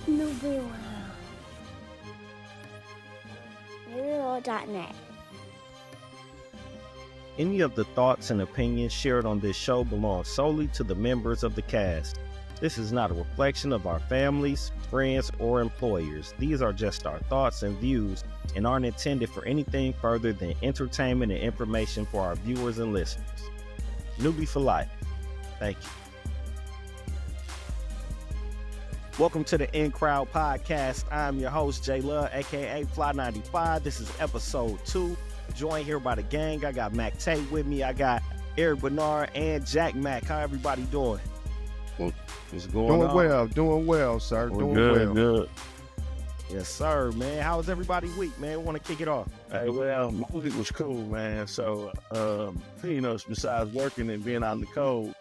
N.U.B.Y. N.U.B.Y.net. Any of the thoughts and opinions shared on this show belong solely to the members of the cast. This is not a reflection of our families, friends, or employers. These are just our thoughts and views and aren't intended for anything further than entertainment and information for our viewers and listeners. N.U.B.Y for life. Thank you. Welcome to the In Crowd Podcast. I'm your host, J Love, aka Fly95. This is episode 2. Joined here by the gang. I got Mac Tate with me. I got Eric Bernard and Jack Mack. How everybody doing? What's going on? Doing well, sir. Doing well. Good. Yes, sir, man. How was everybody's week, man? We want to kick it off. Hey, well, my week was cool, man. So, besides working and being out in the cold,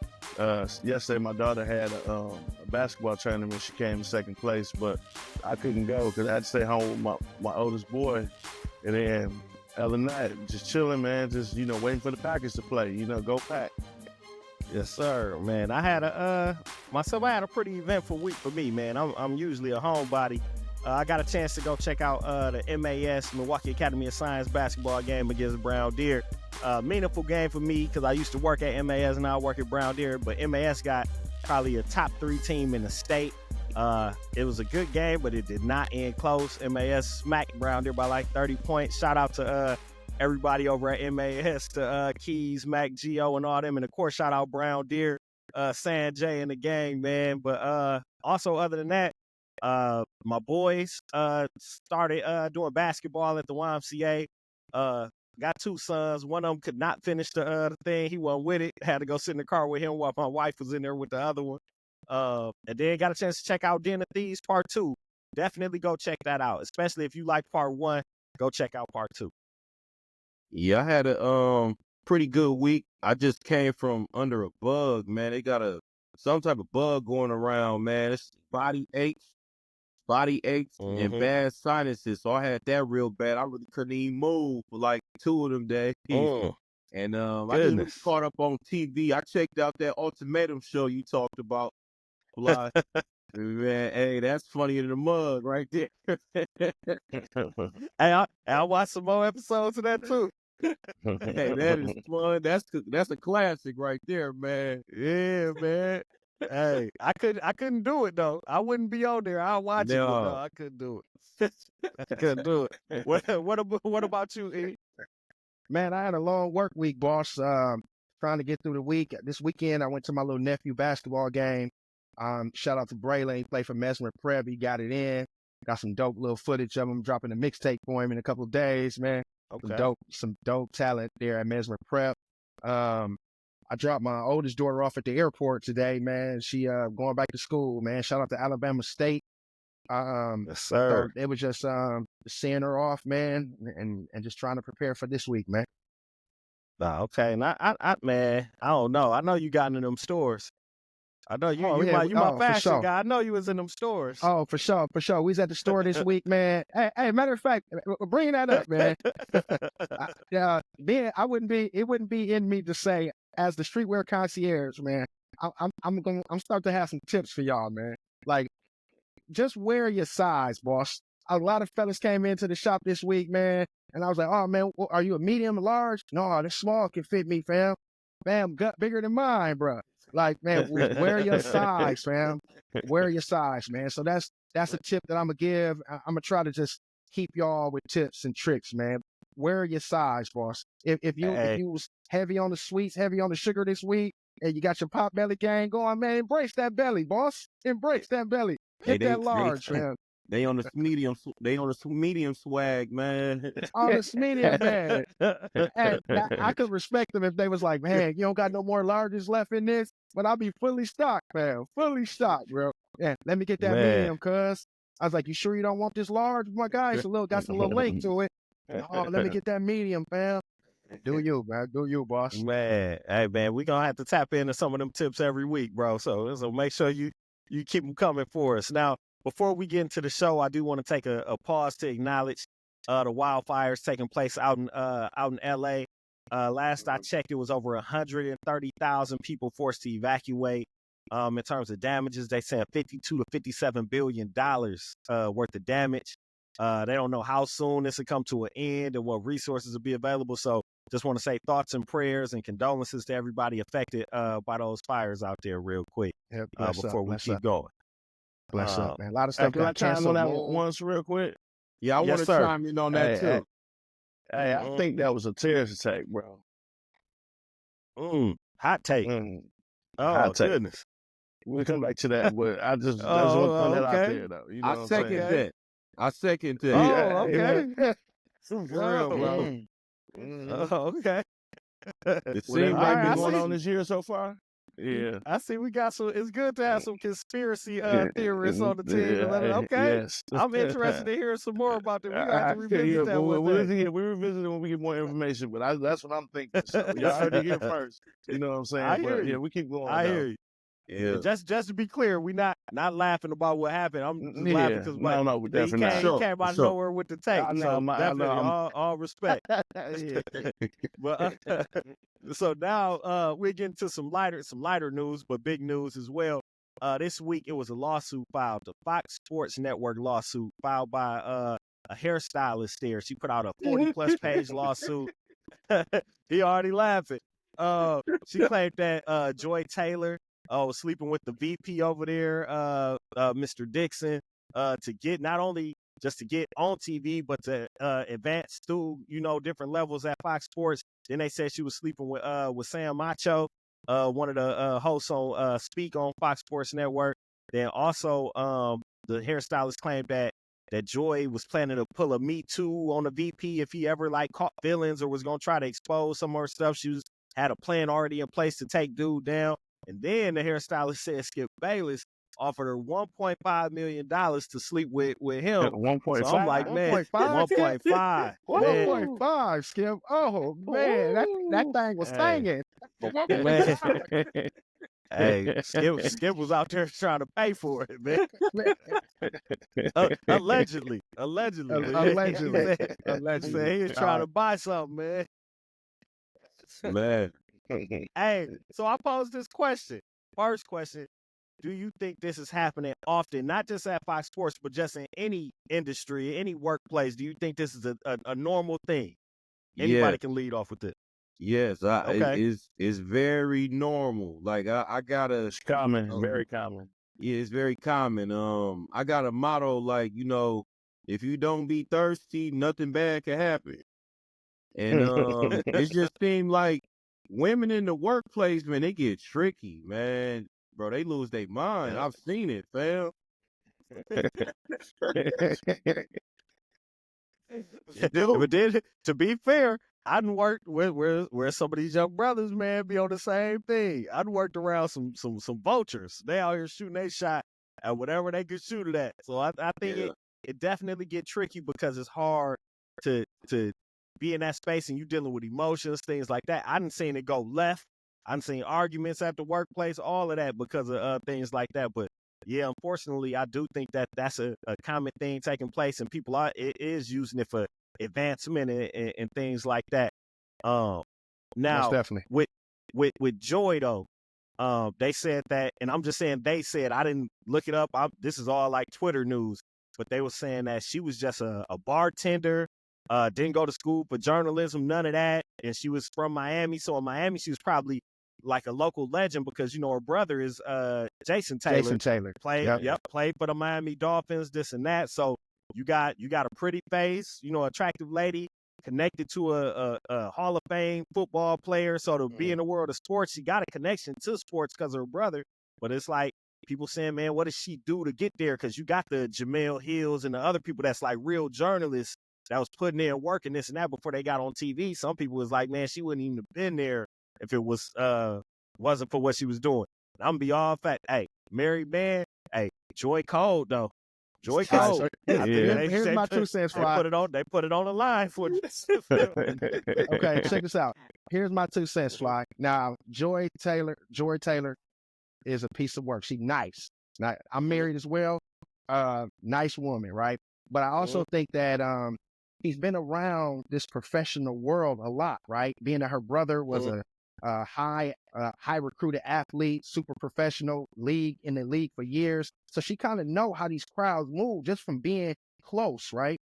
yesterday my daughter had a basketball tournament. She came in second place, but I couldn't go because I had to stay home with my oldest boy. And then, other than that, just chilling, man. Just, waiting for the Packers to play. Go Pack. Yes, sir, man. I had a pretty eventful week for me, man. I'm usually a homebody. I got a chance to go check out the MAS, Milwaukee Academy of Science basketball game against Brown Deer. Meaningful game for me because I used to work at MAS and now I work at Brown Deer, but MAS got probably a top 3 team in the state. It was a good game, but it did not end close. MAS smacked Brown Deer by like 30 points. Shout out to everybody over at MAS, to Keys, Mac, Gio, and all them. And, of course, shout out Brown Deer, Sanjay, and the gang, man. But also, other than that, my boys started doing basketball at the YMCA. Got 2 sons. One of them could not finish the thing. He wasn't with it. Had to go sit in the car with him while my wife was in there with the other one. And then got a chance to check out Den of Thieves Part 2. Definitely go check that out, especially if you like Part 1. Go check out Part 2. Yeah, I had a pretty good week. I just came from under a bug, man. They got some type of bug going around, man. It's body aches, and bad sinuses. So I had that real bad. I really couldn't even move for like 2 of them days. And I just caught up on TV. I checked out that ultimatum show you talked about. Fly. Man, hey, that's funny in the mug right there. Hey, I watched some more episodes of that too. Hey, that is fun. That's a classic right there, man. Yeah, man. Hey, I couldn't do it though. I wouldn't be on there. I'll watch it, but no, I couldn't do it. I couldn't do it. What about you, E? Man, I had a long work week, boss. Trying to get through the week. This weekend, I went to my little nephew basketball game. Shout out to Braylon. He played for Mesmer Prep. He got it in. Got some dope little footage of him dropping a mixtape for him in a couple of days, man. Okay. Some dope talent there at Mesmer Prep. I dropped my oldest daughter off at the airport today, man. She going back to school, man. Shout out to Alabama State. Yes, sir. So it was just seeing her off, man, and just trying to prepare for this week, man. Nah, okay. And I man, I don't know. I know you got into them stores. I know you my fashion sure. guy. I know you was in them stores. Oh, for sure. We was at the store this week, man. Hey, matter of fact, bringing that up, man. It wouldn't be in me to say as the streetwear concierge, man. I'm starting to have some tips for y'all, man. Like, just wear your size, boss. A lot of fellas came into the shop this week, man, and I was like, oh man, are you a medium, large? No, this small can fit me, fam. Fam, gut bigger than mine, bro. Like, man, wear your size, fam. Wear your size, man. So that's a tip that I'm gonna give. I'm gonna try to just keep y'all with tips and tricks, man. Wear your size, boss. If you was heavy on the sweets, heavy on the sugar this week, and you got your pot belly gang going, man, embrace that belly, boss. Embrace that belly. Get that large, man. They on the medium. They on the medium swag, man. On the medium, man. Hey, I could respect them if they was like, man, you don't got no more larges left in this, but I'll be fully stocked, man. Fully stocked, bro. Yeah, let me get that medium, cuz. I was like, you sure you don't want this large, my guy? It's got some little link to it. Oh, let me get that medium, fam. Do you, man? Do you, boss? Man, hey, man, we gonna have to tap into some of them tips every week, bro. So make sure you keep them coming for us. Now, before we get into the show, I do want to take a pause to acknowledge the wildfires taking place out in LA. Last I checked, it was over 130,000 people forced to evacuate. In terms of damages, they saying 52 to 57 billion dollars worth of damage. They don't know how soon this will come to an end and what resources will be available. So just want to say thoughts and prayers and condolences to everybody affected by those fires out there real quick before we keep going. Bless up, man. A lot of Hey, stuff can I got chime on canceled. that once real quick? Yeah, I Yes, want to sir. chime in on that too. Hey, I think that was a terrorist attack, bro. Hot take. Oh, Hot take. goodness. We'll come back to that, but I just want to throw that out there, though. You know I what I'm second saying? that. I second that. Oh, okay. For real, bro. Oh, okay. It What seems everybody like been I going see. on this year so far? Yeah. I see we got some. It's good to have some conspiracy theorists on the team. Okay. Yes. I'm interested to hear some more about that. We're going to have to revisit that one day. We revisit it when we get more information, but that's what I'm thinking. So y'all heard it here first. You know what I'm saying? I hear But you. yeah, we keep going. I though. hear you. Yeah. Just to be clear, we not laughing about what happened. I'm just laughing because no, we definitely not. he came out of nowhere with the take. I know, So I definitely know, all respect. But so now we're getting to some lighter news, but big news as well. This week it was a lawsuit filed, the Fox Sports Network lawsuit filed by a hairstylist there. She put out a 40+ page lawsuit. He already laughing. She claimed that Joy Taylor was sleeping with the VP over there, Mr. Dixon, to get not only just to get on TV, but to advance through, different levels at Fox Sports. Then they said she was sleeping with Sam Macho, one of the hosts on Speak on Fox Sports Network. Then also the hairstylist claimed that Joy was planning to pull a Me Too on the VP if he ever caught feelings or was gonna try to expose some more stuff. She had a plan already in place to take dude down. And then the hairstylist said Skip Bayless offered her $1.5 million to sleep with him. 1.5. So I'm like, man, 1.5. 1.5. 1.5, Skip. Oh man, that thing was singing. Man. Hey, Skip was out there trying to pay for it, man. Allegedly. Allegedly. Say he was trying to buy something, man. Man. Hey, so I posed this question. First question, do you think this is happening often, not just at Fox Sports, but just in any industry, any workplace? Do you think this is a normal thing? Anybody can lead off with it. Yes, Okay. it's very normal. Like I got a It's common, very common. Yeah, it's very common. I got a motto like, if you don't be thirsty, nothing bad can happen. And it just seemed like women in the workplace, man, they get tricky, man. Bro, they lose their mind. I've seen it, fam. But then, to be fair, I done worked where some of these young brothers, man, be on the same thing. I done worked around some vultures. They out here shooting their shot at whatever they can shoot it at. So I think it definitely get tricky because it's hard to be in that space and you dealing with emotions, things like that. I done seen it go left. I done seen arguments at the workplace, all of that because of things like that. But yeah, unfortunately, I do think that that's a common thing taking place, and people is using it for advancement and things like that. Now, most definitely. with Joy though, they said that, and I'm just saying they said. I didn't look it up. This is all like Twitter news, but they were saying that she was just a bartender. Didn't go to school for journalism, none of that, and she was from Miami. So in Miami, she was probably like a local legend because her brother is Jason Taylor. Played for the Miami Dolphins, this and that. So you got a pretty face, attractive lady connected to a Hall of Fame football player. So to be in the world of sports, she got a connection to sports because of her brother. But it's like people saying, man, what does she do to get there? Because you got the Jamel Hills and the other people that's like real journalists that was putting in work and this and that before they got on TV. Some people was like, man, she wouldn't even have been there if it wasn't for what she was doing. I'm gonna be all fact. Hey, married man. Hey, Joy Cold though. Joy Cold. Here's my 2 cents. They put it on the line for this. Okay, check this out. Here's my 2 cents, Fly. Now, Joy Taylor is a piece of work. She's nice. Now, I'm married as well. Nice woman, right? But I also think that he's been around this professional world a lot, right? Being that her brother was high recruited athlete, super professional league in the league for years. So she kind of know how these crowds move just from being close, right?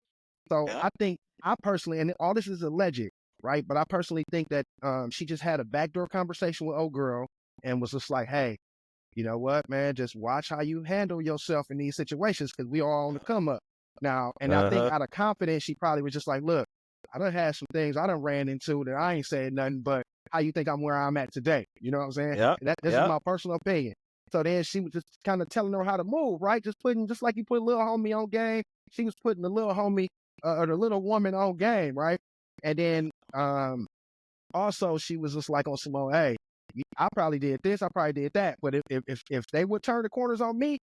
So Yeah. I think I personally, and all this is alleged, right? But I personally think that she just had a backdoor conversation with old girl and was just like, hey, you know what, man, just watch how you handle yourself in these situations because we all on the come up now. And I think Uh-huh. out of confidence, she probably was just like, look, I done had some things I done ran into that I ain't saying nothing, but how you think I'm where I'm at today? You know what I'm saying? Yep. This is Yep. my personal opinion. So then she was just kind of telling her how to move, right? Just like you put little homie on game, she was putting the little homie or the little woman on game, right? And then also she was just like on Simone, hey, I probably did this, I probably did that, but if they would turn the corners on me,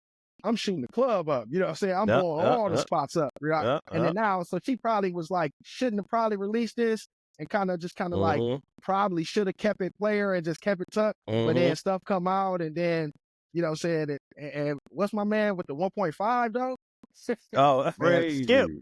I'm shooting the club up. You know what I'm saying? I'm Yep. blowing Yep. all the Yep. spots up, right? Yep. And then Yep. now, so she probably was like, shouldn't have probably released this and kind of like Mm-hmm. probably should have kept it player and just kept it tucked. But Mm-hmm. then stuff come out and then, you know what I'm saying? And what's my man with the 1.5 though? Oh, Man, Skip. Crazy.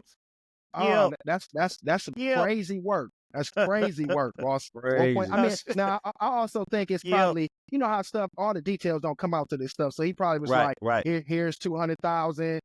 oh, Skip. that's some Skip. crazy work. That's crazy work, boss. 1 point. I Crazy. mean, now I also think it's Skip. probably, you know how stuff, all the details don't come out to this stuff. So he probably was Right. like, Right. here's 200,000.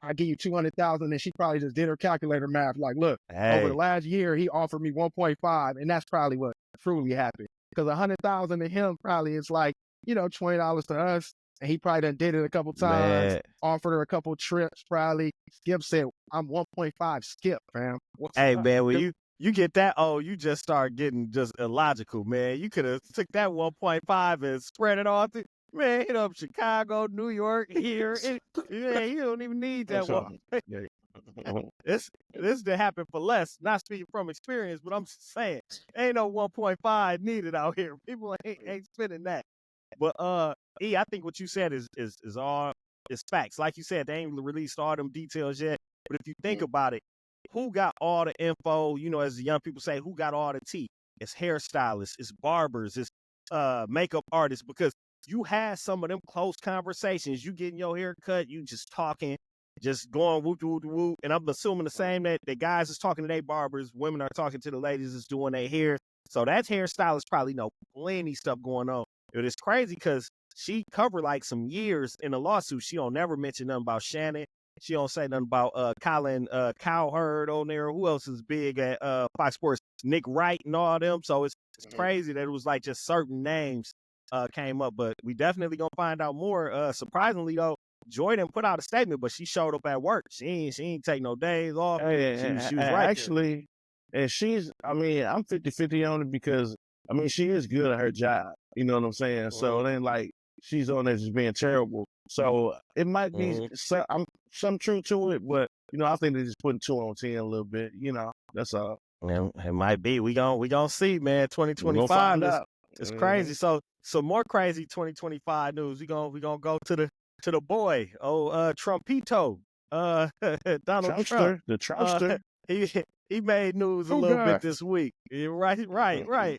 I give you 200,000, and she probably just did her calculator math. Like, look, over the Hey. last year, he offered me 1.5, and that's probably what truly happened. Because 100,000 to him probably is like, you know, $20 to us, and he probably done did it a couple times, Man. offered her a couple trips. Probably Skip said, "I'm 1.5 Skip, fam. What's Hey, up?" man, when you get that, you just start getting just illogical, man. You could have took that 1.5 and spread it all through. Man, hit up Chicago, New York, here. Man, you don't even need that one. Yeah. This to happen for less. Not speaking from experience, but I'm just saying, ain't no 1.5 needed out here. People ain't spending that. But I think what you said is all is facts. Like you said, they ain't released all them details yet. But if you think about it, who got all the info? You know, as the young people say, who got all the tea? It's hairstylists, it's barbers, it's makeup artists. Because you had some of them close conversations. You getting your hair cut, you just talking, just going whoop whoop whoop. And I'm assuming the same that the guys is talking to their barbers, women are talking to the ladies is doing their hair. So that hairstylist probably know plenty stuff going on. It is crazy because she covered like some years in a lawsuit. She don't never mention nothing about Shannon. She don't say nothing about Colin Cowherd on there. Who else is big at Fox Sports? Nick Wright and all them. So it's crazy that it was like just certain names came up. But we definitely gonna find out more. Surprisingly though, Joy didn't put out a statement, but she showed up at work. She ain't take no days off. Hey, She was right there. actually, and I mean, I'm 50-50 on it because, I mean, she is good at her job. You know what I'm saying? So then, like, she's on there just being terrible. So it might be some truth to it, but, you know, I think they're just putting 2 on 10 a little bit. You know, that's all. Yeah, it might be. We gonna see, man. We're gonna 2025 find is out. it's crazy. So some more crazy 2025 news. We gonna go to the boy. Trumpito. Donald Trump. Trumpster, the Trumpster. He made news a Who little bit got? this week. Yeah, right.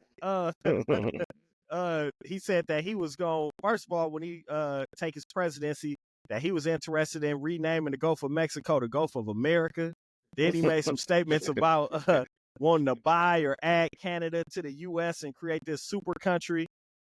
He said that he was going, first of all, when he take his presidency, that he was interested in renaming the Gulf of Mexico the Gulf of America. Then he made some statements about wanting to buy or add Canada to the U.S. and create this super country.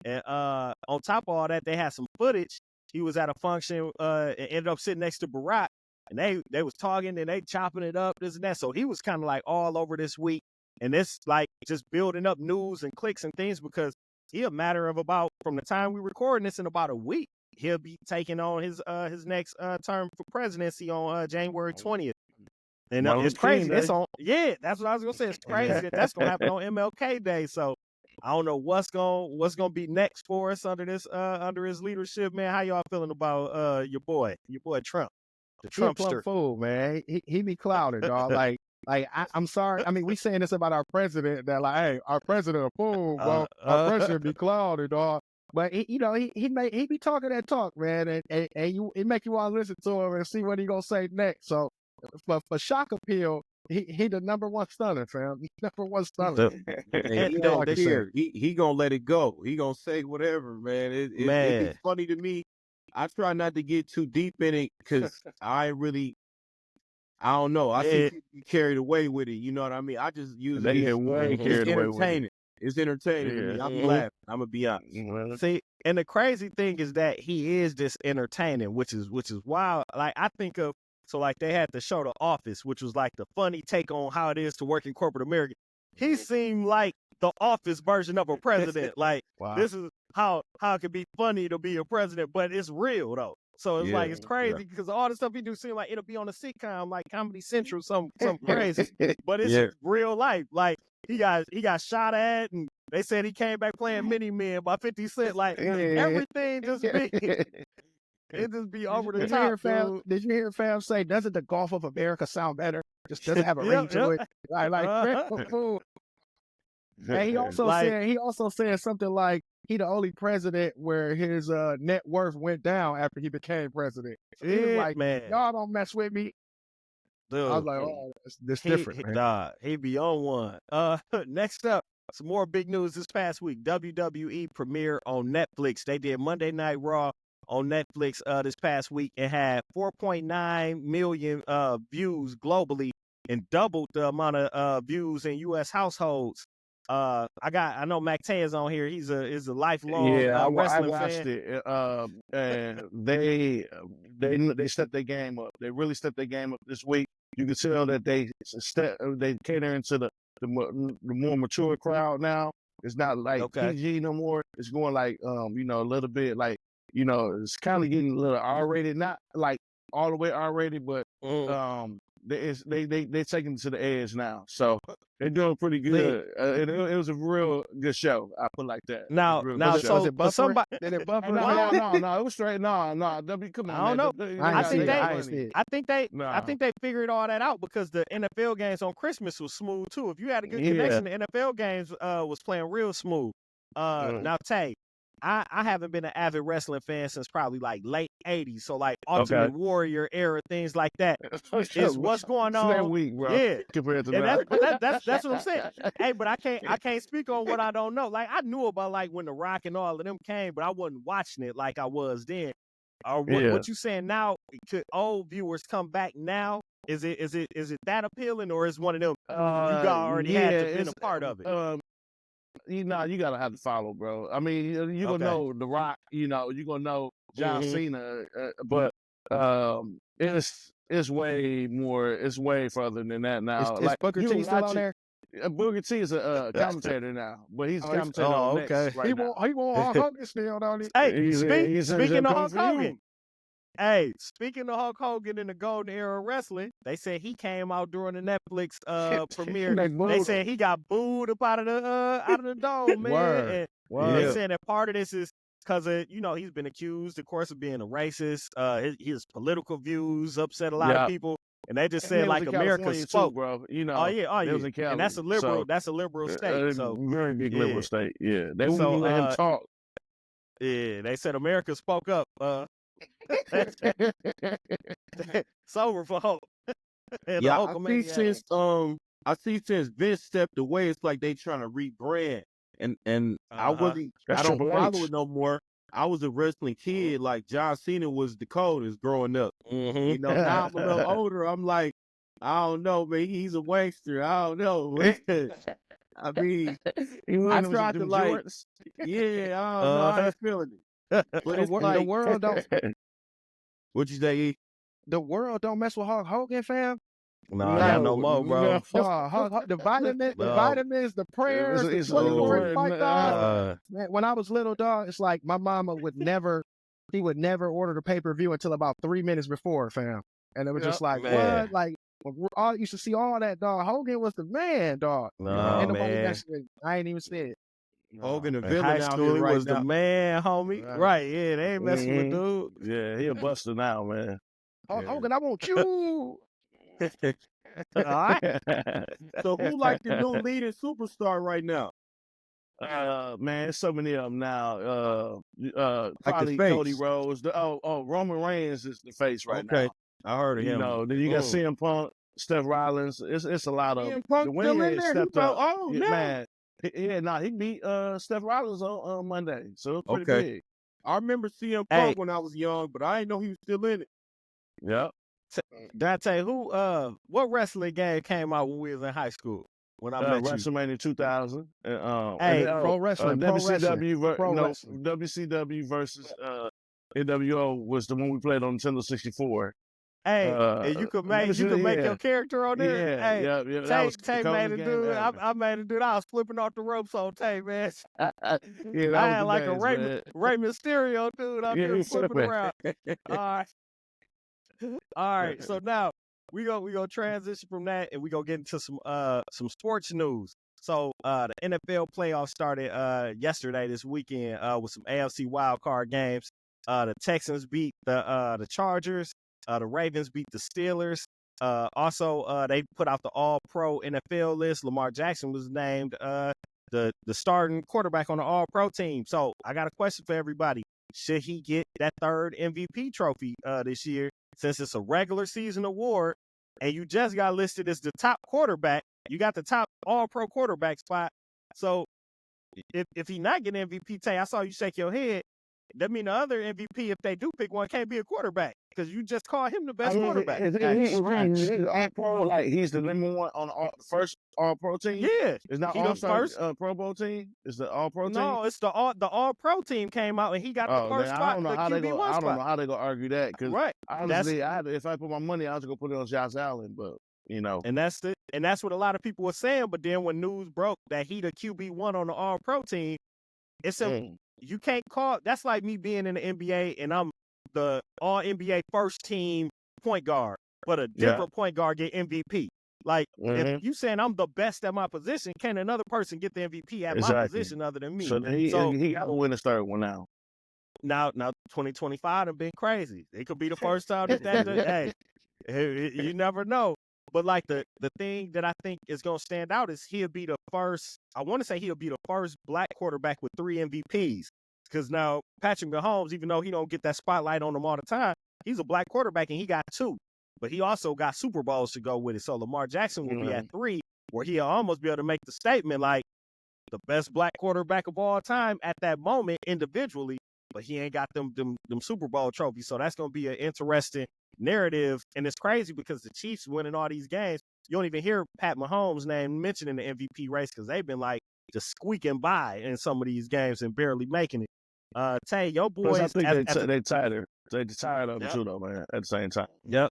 And on top of all that, they had some footage. He was at a function and ended up sitting next to Barack. And they was talking and they chopping it up, this and that. So he was kind of like all over this week. And this like just building up news and clicks and things because he a matter of about, from the time we recording this, in about a week, he'll be taking on his next term for presidency on January 20th. And it's crazy. It's on. Yeah, that's what I was gonna say. It's crazy that's gonna happen on MLK Day. So I don't know what's gonna be next for us under his leadership, man. How y'all feeling about your boy Trump, the He a plumb Trumpster? fool, man. He be clouded, dog. Like I'm sorry. I mean, we saying this about our president that like, hey, our president a fool, bro. Our president be clouded, dog. But he be talking that talk, man, and it make you want to listen to him and see what he gonna say next. So for shock appeal, he the number one stunner, fam. He number one stunner. And he That's all I don't can say. care. He gonna let it go. He gonna say whatever, man. It be Man. funny to me. I try not to get too deep in it because I don't know. I see people get carried away with it. You know what I mean? I just use They it get way as carried away with it. entertaining. It's entertaining to me. Yeah. I'll be Mhm. laughing. I'm gonna be honest. Well, See, and the crazy thing is that he is just entertaining, which is wild. Like I think of like they had the show The Office, which was like the funny take on how it is to work in corporate America. He seemed like the Office version of a president. Like Wow. this is how it can be funny to be a president, but it's real though. So it's like Yeah. it's crazy because all the stuff he do seem like it'll be on a sitcom like Comedy Central, something crazy, but it's Yeah. real life. Like he got shot at, and they said he came back playing Mini Men by 50 Cent. Like everything just be it just be over the Did you hear top, fam? dude. Did you hear fam say, "Doesn't the Gulf of America sound better? Just doesn't have a ring Yep, to yep. it." Like, fool. And he also said something like he the only president where his net worth went down after he became president. So he was Yeah, like, man. "Y'all don't mess with me." I was Dude, like, "Oh, this different, man." dog, he be on one. Next up, some more big news this past week. WWE premiere on Netflix. They did Monday Night Raw on Netflix this past week and had 4.9 million views globally and doubled the amount of views in U.S. households. I know Mac Tay is on here. He's a lifelong I wrestling watched fan. it, and they stepped their game up. They really stepped their game up this week. You can tell that they cater into the more mature crowd now. It's not like Okay. PG no more. It's going like a little bit like it's kind of getting a little R-rated, not like all the way R-rated, but they taking it to the edge now. So they're doing pretty good. It was a real good show. I put it like that. Now, Was so it for buffering? somebody, Did it buffer? No, it was straight. No, come on, I don't know. man. I I think ain't they, see it. I think they, Nah. I think they figured all that out because the NFL games on Christmas was smooth too. If you had a good Yeah. connection, the NFL games was playing real smooth. Now Tay, I haven't been an avid wrestling fan since probably like late '80s, so like Ultimate Warrior era things like that. Is what's going It's that on? week, bro. Yeah, Compared to and now. that's what I'm saying. Hey, but I can't speak on what I don't know. Like I knew about like when The Rock and all of them came, but I wasn't watching it like I was then. What you saying now? Could old viewers come back now? Is it that appealing, or is one of them you already had to been a part of it? You gotta have to follow, bro. I mean, you gonna know The Rock. You gonna know John Cena, but it's way more. It's way further than that now. Is Booker T still on there? Booker T is a commentator now, but he's commentating on Next right now. He won't Hulk Hogan still, don't he? Hey, He's speaking of coming Hulk for you. Hogan. Hey, speaking of Hulk Hogan in the golden era of wrestling, they said he came out during the Netflix premiere. They said he got booed up out of the dome, man. And they said that part of this is because he's been accused, of course, of being a racist. His political views upset a lot of people, and they just said like America spoke, too, bro. Oh yeah, It was in and that's a liberal, state. So very big liberal state. Yeah, they wouldn't even let him talk. Yeah, they said America spoke up. It's over for Hulk. Yeah, I see since Vince stepped away, it's like they trying to rebrand, and I don't follow it no more. I was a wrestling kid, like John Cena was the coldest growing up. Now I'm a little older. I'm like, I don't know, man. He's a wankster. I don't know. I mean, I tried to like, I don't know. I ain't feeling it. But it's like the world don't. What you say? E? The world don't mess with Hulk Hogan, fam. Not no more, bro. The vitamins, the prayers, the 24 fight dog. Man, when I was little, dog, it's like my mama would never order the pay-per-view until about 3 minutes before, fam. And it was just like, man. what? Like, I used to see all that, dog. Hogan was the man, dog. No, man. I ain't even said it. Hogan the In villain high out school, here he right was now. the man, homie. Right, yeah, they ain't messing with dude. Yeah, he a buster now, man. Hogan, I want you. All right. So who like the new leading superstar right now? Man, there's so many of them now. Probably face. Cody Rhodes. Roman Reigns is the face right now. I heard of him. Then you got CM Punk, Steph Rollins. It's a lot of CM Punk the still winning in there. stepped up. Man. He beat Steph Rollins on Monday, so it's pretty big. I remember CM Punk when I was young, but I didn't know he was still in it. Yep. Dante, what wrestling game came out when we was in high school? when I met you. WrestleMania 2000. Hey, pro wrestling, WCW versus NWO was the one we played on Nintendo 64. Hey, and you could make your character on there. Yeah, Hey, yeah. That was Tay the made coldest a game dude. ever. I made a dude. I was flipping off the ropes on Tay, man. Yeah, that I was had the like a days, Rey man. Mysterio dude out Yeah, there he flipping flipping. around. All right. All right. So now we go transition from that and we go get into some sports news. So the NFL playoffs started yesterday this weekend with some AFC wildcard games. The Texans beat the Chargers. The Ravens beat the Steelers. Also, they put out the All-Pro NFL list. Lamar Jackson was named the starting quarterback on the All-Pro team. So I got a question for everybody. Should he get that third MVP trophy this year? Since it's a regular season award and you just got listed as the top quarterback, you got the top All-Pro quarterback spot. So if he not getting MVP, Tay, I saw you shake your head. That mean the other MVP, if they do pick one, can't be a quarterback because you just called him the best quarterback. He's All-Pro, like he's the number one on the first All-Pro team. Yeah, It's not he the All-Star first. Pro Bowl team. It's the All-Pro team. No, it's the All-Pro team came out and he got the first spot, the QB1 spot. I don't know how they gonna argue that because Right. honestly, if I put my money, I was gonna put it on Josh Allen, but you know. And that's what a lot of people were saying. But then when news broke that he the QB1 on the All-Pro team, it's you can't call. That's like me being in the NBA and I'm the All-NBA first team point guard, but a different point guard get MVP. Like if you saying I'm the best at my position, can another person get the MVP at my position other than me? So he got to win the third one now. Now 2025 have been crazy. It could be the first time that hey, you never know. But like the thing that I think is gonna stand out is he'll be the first. I want to say he'll be the first black quarterback with 3 MVPs. Because now Patrick Mahomes, even though he don't get that spotlight on him all the time, he's a black quarterback and he got 2. But he also got Super Bowls to go with it. So Lamar Jackson will be at 3, where he'll almost be able to make the statement like the best black quarterback of all time at that moment individually. But he ain't got them Super Bowl trophies. So that's gonna be an interesting narrative. And it's crazy because the Chiefs winning all these games, you don't even hear Pat Mahomes' name mentioned in the MVP race because they've been like just squeaking by in some of these games and barely making it. Tay, your boys. I think they tired. They tired of him too, though, man. At the same time. Yep.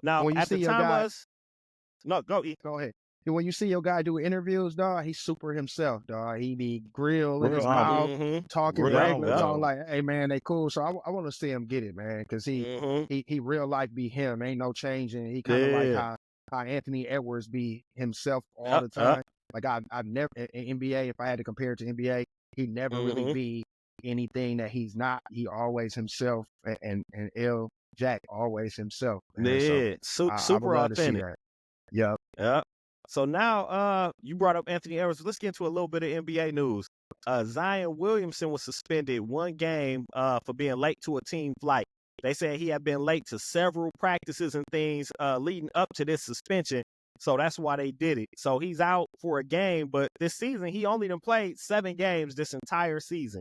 Now when you at see the time no, go ahead. When you see your guy do interviews, dog, he's super himself, dog. He be grill in his mouth, talking regular, talking like, "Hey, man, they cool." So I want to see him get it, man, because he real life be him. Ain't no changing. He kind of like how Anthony Edwards be himself all the time. Like I've never in NBA. If I had to compare it to NBA, he'd never really be anything that he's not. He always himself, and L. Jack always himself. Man. Yeah, so super authentic. Yep. So now you brought up Anthony Edwards. Let's get into a little bit of NBA news. Zion Williamson was suspended 1 game for being late to a team flight. They said he had been late to several practices and things leading up to this suspension. So that's why they did it. So he's out for a game, but this season he only done played 7 games this entire season.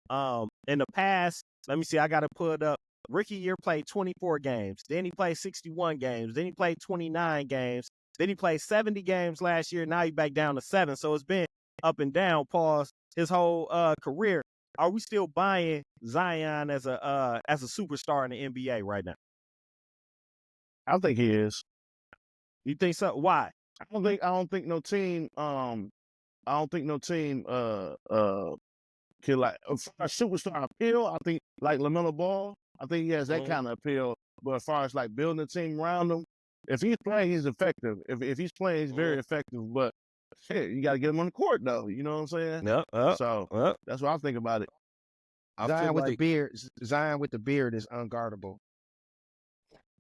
In the past, let me see, I got to put up. Rookie year played 24 games. Then he played 61 games. Then he played 29 games. Then he played 70 games last year. Now he's back down to 7. So it's been up and down, his whole career. Are we still buying Zion as a superstar in the NBA right now? I think he is. You think so? Why? I don't think no team can like a superstar appeal. I think like LaMelo Ball, I think he has that kind of appeal. But as far as like building a team around him, if he's playing, he's effective. If he's playing, he's very effective. But shit, you got to get him on the court though. You know what I'm saying? So that's what I think about it. Zion with the beard is unguardable.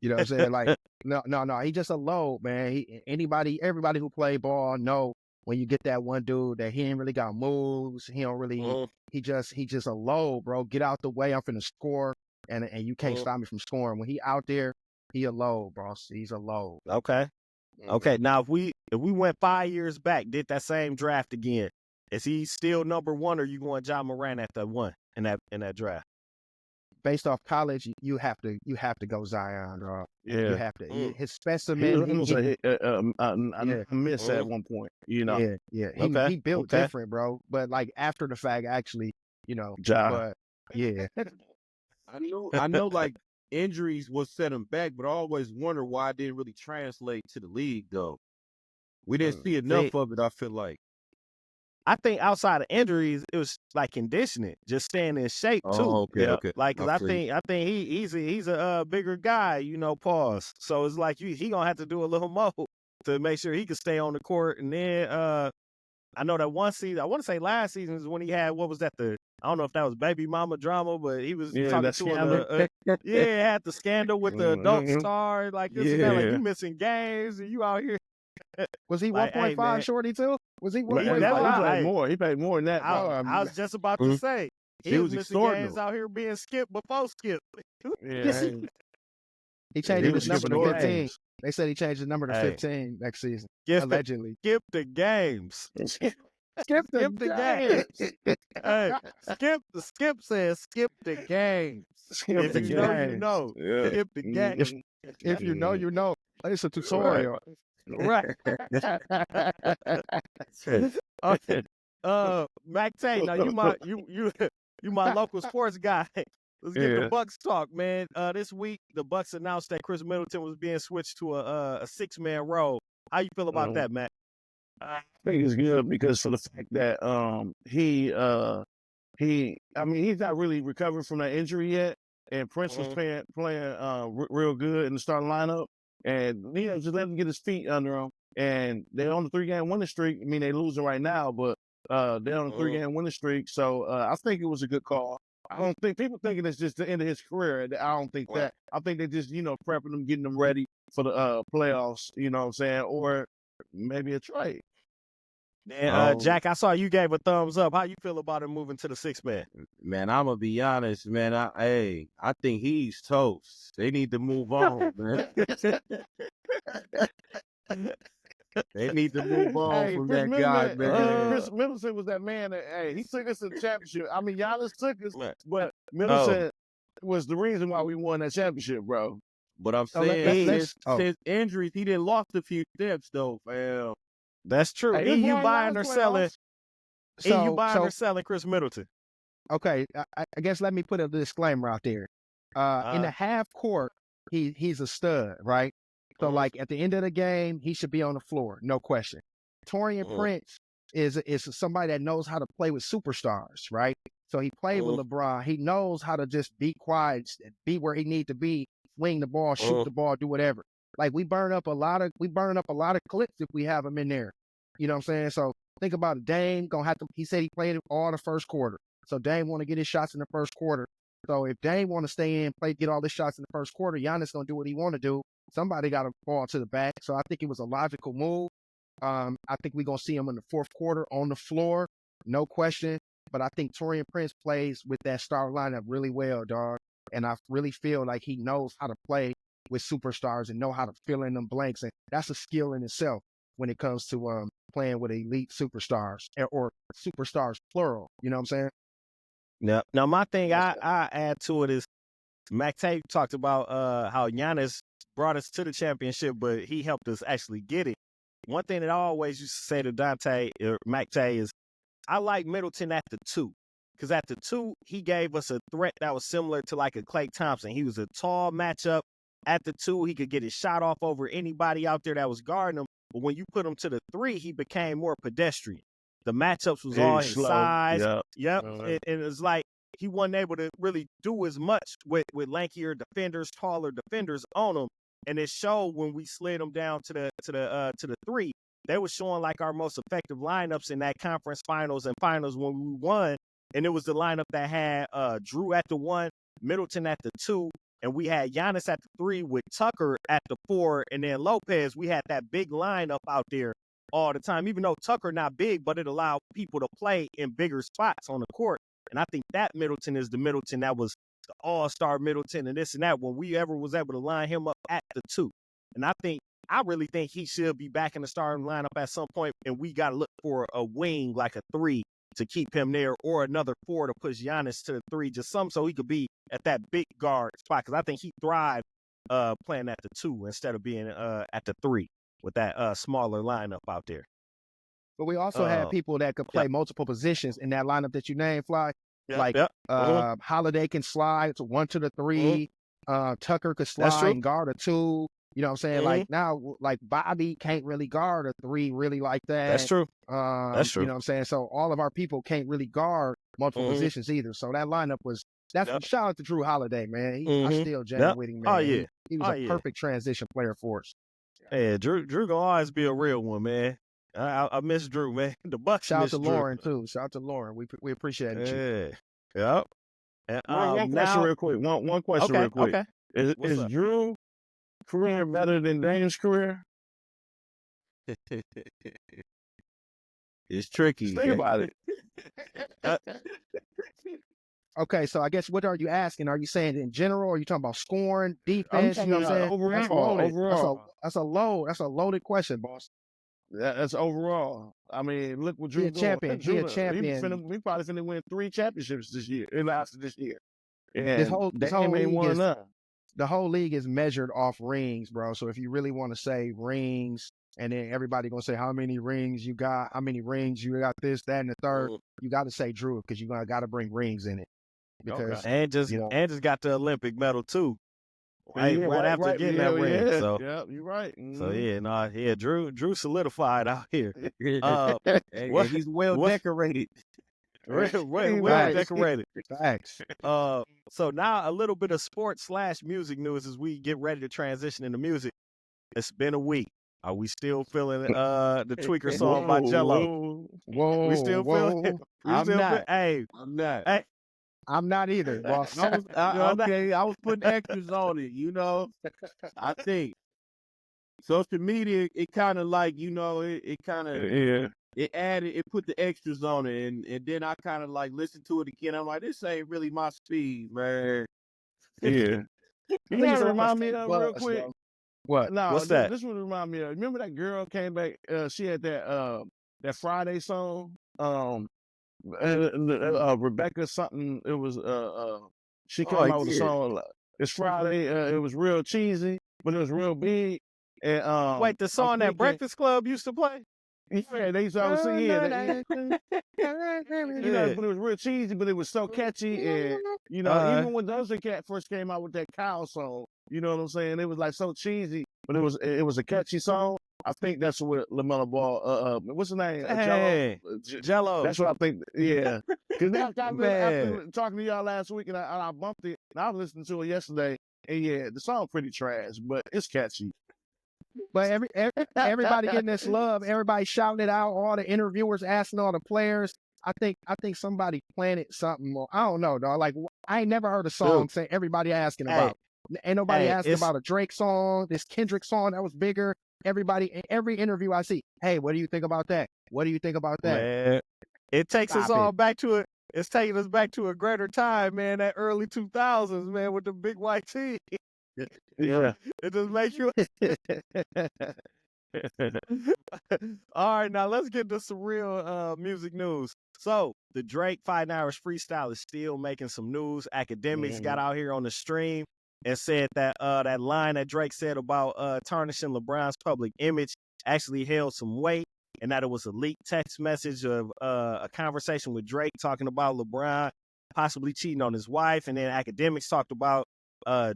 You know what I'm saying? Like no, he just a load, man. Everybody who play ball know when you get that one dude that he ain't really got moves. He don't really. He just a load, bro. Get out the way. I'm finna score, and you can't stop me from scoring. When he out there, he a load, bro. He's a load. Okay. Now if we went 5 years back, did that same draft again, is he still number 1, or you going Ja Morant at the 1 in that draft? based off college, you have to go Zion, dog. You Yeah. have to. Mm. His He specimen, was almost yeah, a miss at Mm. one point, you know. yeah. Okay. He built Okay. different, bro. But like after the fact, actually, Ja. but yeah, I know, like injuries will set him back, but I always wonder why it didn't really translate to the league, though. We didn't see See, enough of it. I feel like. I think outside of injuries, it was like conditioning, just staying in shape too. Oh, okay, Yeah. okay. Like, cause I feel you. think he's a bigger guy, pause. So it's like he gonna have to do a little more to make sure he can stay on the court. And then I know that one season, I want to say last season is when he had, what was that, I don't know if that was baby mama drama, but he was Yeah, talking that to scandal. had the scandal with the adult Mhm. star, like this and that, like Yeah. you missing games and you out here was he like, hey 1.5 man, shorty too? Was he But, he hey, that's what 1.5? he I, paid hey, more. He paid more than that, bro. I was just about to Mhm. say She he was was missing extorting games him. out here being skipped before skip. Yeah, hey, He changed he his was number to skipping the 15. games. They said he changed his number to Hey, 15 next season, skip allegedly. skip the games. Skip the Skip the games. game. Hey, skip says skip the games. Skip If the you know, you games. know. Yeah. Skip the game. If you know, Mhm. you know. It's a Right. tutorial. Right. Okay. Mac Tay, now you my local sports guy. Let's get the Yeah. Bucks talk, man. This week the Bucks announced that Chris Middleton was being switched to a 6-man role. How you feel about that, Matt? I think it's good because for the fact that I mean he's not really recovered from that injury yet, and Prince was Mhm. playing real good in the starting lineup, and just let him get his feet under him. And they're on the 3-game winning streak. I mean, they losing right now, but they're on a 3-game winning streak. So I think it was a good call. I don't think people thinking it's just the end of his career. I don't think that. I think they just prepping him, getting him ready for the playoffs. You know what I'm saying, or maybe a trade. And Jack, I saw you gave a thumbs up. How you feel about him moving to the 6-man? Man, I'm gonna be honest, man. I think he's toast. They need to move on, man. They need to move on Hey, from Chris that guy, Middleton, man. Chris Middleton was that man that he took us to the championship. I mean, Giannis took us, Man. but Oh, Middleton was the reason why we won that championship, bro. But I'm So let, saying let's. Oh, since injuries, he didn't lost a few steps though, fam. that's true. Hey, he You won buying last or selling? playoffs. You buying so or selling Chris Middleton? okay. I guess let me put a disclaimer out there. In the half court, he's a stud, right? So like at the end of the game, he should be on the floor, no question. Torian Prince is somebody that knows how to play with superstars, right? So he played with LeBron. He knows how to just be quiet, be where he need to be, swing the ball, shoot the ball, do whatever. Like we burn up a lot of clips if we have him in there. You know what I'm saying? So think about it. Dame gonna have to. He said he played all the first quarter. So Dame want to get his shots in the first quarter. So if Dame want to stay in, get all his shots in the first quarter, Giannis gonna do what he want to do. Somebody got to fall to the back. So I think it was a logical move. I think we're gonna see him in the fourth quarter on the floor, no question. But I think Torian Prince plays with that star lineup really well, dog. And I really feel like he knows how to play with superstars and know how to fill in them blanks. And that's a skill in itself when it comes to playing with elite superstars or superstars plural. You know what I'm saying? Now my thing I add to it is Mac Tate talked about how Giannis brought us to the championship, but he helped us actually get it. One thing that I always used to say to Dante or Mac Tate is I like Middleton at the 2. Because at the 2, he gave us a threat that was similar to like a Klay Thompson. He was a tall matchup. At the 2, he could get his shot off over anybody out there that was guarding him. But when you put him to the 3, he became more pedestrian. The matchups was all his Slow. size. Yep. And it's like he wasn't able to really do as much with lankier defenders, taller defenders on him. And it showed when we slid them down to the 3. They were showing like our most effective lineups in that conference finals and finals when we won. And it was the lineup that had Drew at the 1, Middleton at the 2, and we had Giannis at the 3 with Tucker at the 4, and then Lopez. We had that big lineup out there all the time. Even though Tucker not big, but it allowed people to play in bigger spots on the court. And I think that Middleton is the Middleton that was the all-star Middleton and this and that when we ever was able to line him up at the 2. And I really think he should be back in the starting lineup at some point, and we got to look for a wing like a 3 to keep him there, or another 4 to push Giannis to the 3, just some so he could be at that big guard spot. Because I think he thrived playing at the 2 instead of being at the 3 with that smaller lineup out there. But we also had people that could play multiple positions in that lineup that you named, Fly. Like Holiday can slide to 1 to the 3. Tucker could slide and guard a 2. You know what I'm saying? Like now, like Bobby can't really guard a 3 really like that. That's true. That's true. You know what I'm saying? So all of our people can't really guard multiple positions either. So that lineup was shout out to Drew Holiday, man. I still jam with him, man. Oh yeah. He was a perfect transition player for us. Yeah, Drew gonna always be a real one, man. I miss Drew, man. The Bucks. Shout out to Drew. Lauren too. Shout out to Lauren. We appreciate it. Yeah. Yep. And, one question real quick. One question real quick. Okay. Is Drew career better than Dame's career? It's tricky. Think about it. Okay, so I guess what are you asking? Are you saying in general, or are you talking about scoring, defense? You know what I'm saying? Overall. That's a loaded question, boss. That's overall. I mean, look what Drew doing. Champion. He a champion. We probably finna win 3 championships this year. After this year. And this whole league the whole league is measured off rings, bro. So if you really want to say rings, and then everybody gonna say how many rings you got, this, that, and the third, you got to say Drew because you got to bring rings in it. Because and just got the Olympic medal too. Right after getting that ring. Yeah. So you're right. So Drew solidified out here. He's well decorated. Well decorated. Thanks. So now a little bit of sports/music news as we get ready to transition into music. It's been a week. Are we still feeling the Tweaker song by Jello? Whoa. We still feeling it? I'm not. Hey. I'm not. Hey. I'm not either, boss. I was putting extras on it, you know. I think social media, it kind of like, you know, it kind of it put the extras on it, and then I kind of like listened to it again. I'm like, this ain't really my speed, man. Yeah. You know what remind me of real quick? What? No, what's that? This would remind me of. Remember that girl came back? She had that Friday song. Rebecca something. It was she came out with a song. It's Friday. It was real cheesy, but it was real big. And wait, the song that Breakfast Club used to play? Yeah, they used to always sing it. You know, but it was real cheesy, but it was so catchy. And you know, even when Doja Cat first came out with that cow song, you know what I'm saying? It was like so cheesy, but it was a catchy song. I think that's what LaMelo Ball. What's his name? Jello. That's what I think. Yeah, because after talking to y'all last week, and I bumped it, and I was listening to it yesterday, and yeah, the song pretty trash, but it's catchy. But everybody getting this love, everybody shouting it out, all the interviewers asking all the players. I think somebody planted something more. I don't know, dog. Like I ain't never heard a song say everybody asking about. Ain't nobody asking about a Drake song, this Kendrick song that was bigger. Everybody in every interview I see, hey, what do you think about that? What do you think about that? Man, it takes us all back to it. It's taking us back to a greater time, man. That early 2000s, man, with the big white tee. Yeah, it just makes you. All right, now let's get to some real music news. So the Drake Fighting Irish freestyle is still making some news. Academics got out here on the stream and said that that line that Drake said about tarnishing LeBron's public image actually held some weight, and that it was a leaked text message of a conversation with Drake talking about LeBron possibly cheating on his wife, and then Academics talked about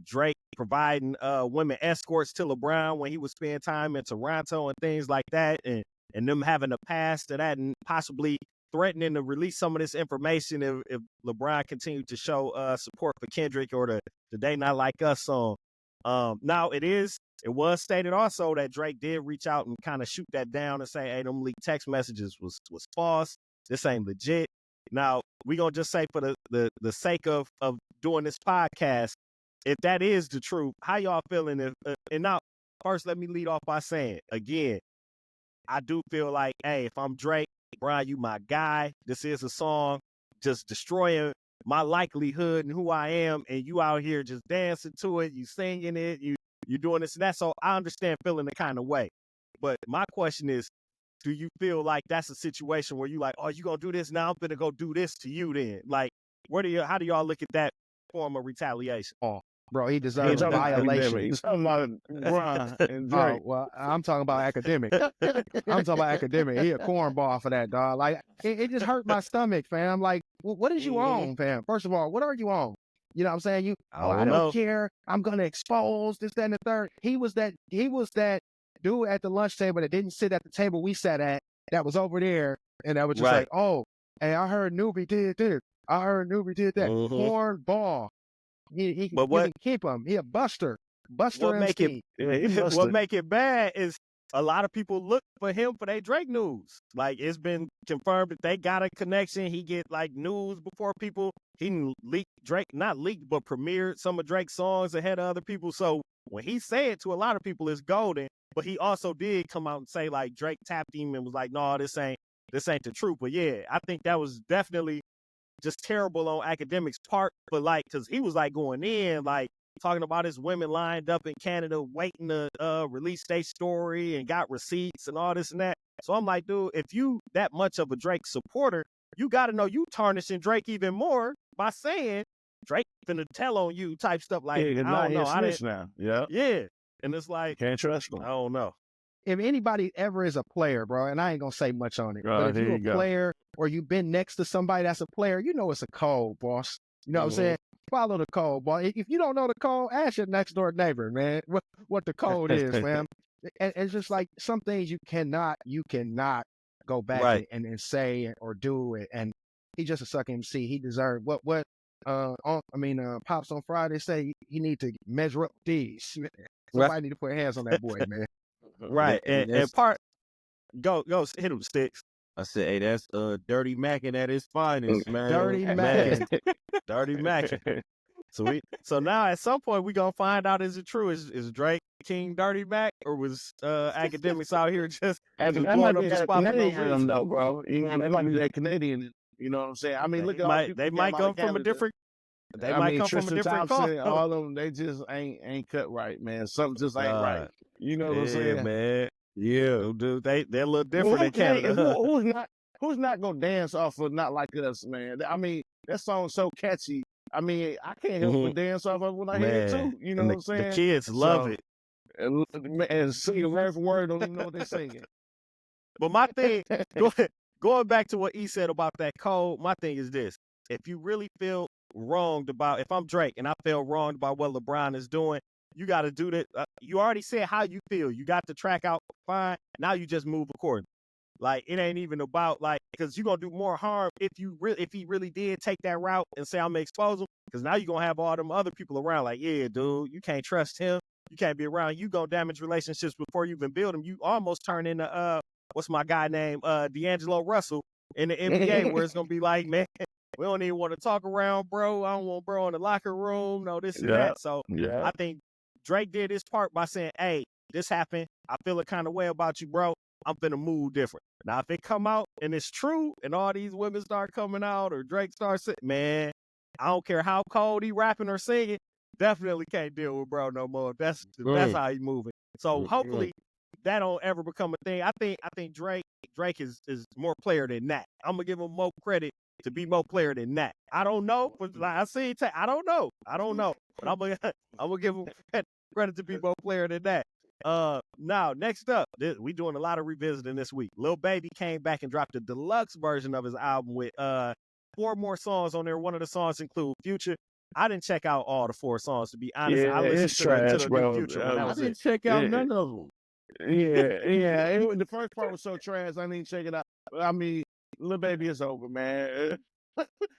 Drake providing women escorts to LeBron when he was spending time in Toronto and things like that, and them having a past to that and possibly threatening to release some of this information if LeBron continued to show support for Kendrick or the They Not Like Us song. Now it was stated also that Drake did reach out and kind of shoot that down and say, hey, them leaked text messages was false. This ain't legit. Now we gonna just say for the sake of doing this podcast, if that is the truth, how y'all feeling? And now first let me lead off by saying again, I do feel like, hey, if I'm Drake, Brian, you my guy. This is a song just destroying my likelihood and who I am, and you out here just dancing to it, you singing it, you doing this and that. So I understand feeling the kind of way. But my question is, do you feel like that's a situation where you like, oh, you gonna do this now? I'm gonna go do this to you then. Like, how do y'all look at that form of retaliation? Oh, bro, he He deserves a talking about academic. violation. He's talking about Brian and Oh, Drake. well, I'm talking about academic. I'm talking about academic. He a cornball for that, dog. Like, it just hurt my stomach, fam. Like, what is you Mhm. on, fam? First of all, what are you on? You know what I'm saying? I don't don't know. care. I'm gonna expose this, that, and the third. He was that dude at the lunch table that didn't sit at the table we sat at, that was over there, and that was just Right. like, oh, hey, I heard N.U.B.Y did this. I heard N.U.B.Y did that. Mhm. Cornball. But You what can keep him. He a buster. Buster what make it MC. Yeah, he what busted. make it bad is a lot of people look for him for their Drake news. Like, it's been confirmed that they got a connection. He get like news before people. He leaked Drake, not leaked, but premiered some of Drake's songs ahead of other people. So when he said to a lot of people, it's golden. But he also did come out and say like Drake tapped him and was like, no, this ain't the truth. But yeah, I think that was definitely just terrible on Academic's part. But like, cause he was like going in, like talking about his women lined up in Canada waiting to release their story and got receipts and all this and that. So I'm like, dude, if you that much of a Drake supporter, you got to know you tarnishing Drake even more by saying Drake finna tell on you type stuff. Like, Yeah, I now don't he know. a snitch now. Yeah, Yeah. And it's like, can't trust him. I don't know. If anybody ever is a player, bro, and I ain't gonna say much on it, but if Here you you a go. player or you've been next to somebody that's a player, you know it's a code, boss. You know what I'm saying? Follow the code, boy. If you don't know the code, ask your next door neighbor, man, what the code is, fam. And it's just like some things you cannot go back Right. and say or do it. And he just a suck MC. He deserved Pops on Friday say he need to measure up these. Somebody need to put hands on that boy, man. Right. And that's- part go hit him sticks. I said, hey, that's Dirty Mackin at his finest, man. Dirty Man. man. Dirty Mac. So now at some point we gonna find out, is it true? Is Drake King Dirty Mac, or was Academics out here just That blowing might up be the that spot for no Canadian in reason? them though, bro. You know, they might be that Canadian. You know what I'm saying? I mean, look at all the people They who might came out come of from a Canada. different. They I might mean, come from a Tristan different Thompson, culture. all of them, they just ain't cut right, man. Something just ain't right. You know what I'm Yeah, saying? man. Yeah. Dude, they're a little different in Hey, Canada. who's not gonna dance off of Not Like Us, man? I mean, that song's so catchy. I mean, I can't help but dance off of it when I hear it Man, too. You know and what I'm saying? the kids love it. And singing word for word, don't even know what they're singing. But my thing, going back to what he said about that code, my thing is this: if you really feel wronged about, if I'm Drake and I feel wronged about what LeBron is doing, you got to do that. You already said how you feel. You got the track out fine. Now you just move accordingly. Like, it ain't even about like, because you're gonna do more harm if he really did take that route and say I'm gonna expose him. Because now you're gonna have all them other people around. Like, yeah, dude, you can't trust him. You can't be around. You gonna damage relationships before you even build them. You almost turn into what's my guy named D'Angelo Russell in the NBA, where it's gonna be like, man, we don't even want to talk around, bro. I don't want bro in the locker room. No, this and that. So I think Drake did his part by saying, hey, this happened. I feel a kind of way about you, bro. I'm finna move different. Now, if it come out and it's true and all these women start coming out or Drake starts sitting, man, I don't care how cold he rapping or singing, definitely can't deal with bro no more. That's how he moving. So hopefully that don't ever become a thing. I think Drake is more player than that. I'm gonna give him more credit to be more player than that. I don't know, but like I see, I don't know, but I'm gonna give him credit to be more player than that. Now next up, we doing a lot of revisiting this week. Lil Baby came back and dropped a deluxe version of his album with 4 more songs on there. One of the songs include Future. I didn't check out all the 4 songs, to be honest. Yeah, I listened it's to trash, the bro. new Future one. That I was didn't it. check out none of them. Yeah. The first part was so trash, I didn't check it out. I mean, Lil Baby is over, man.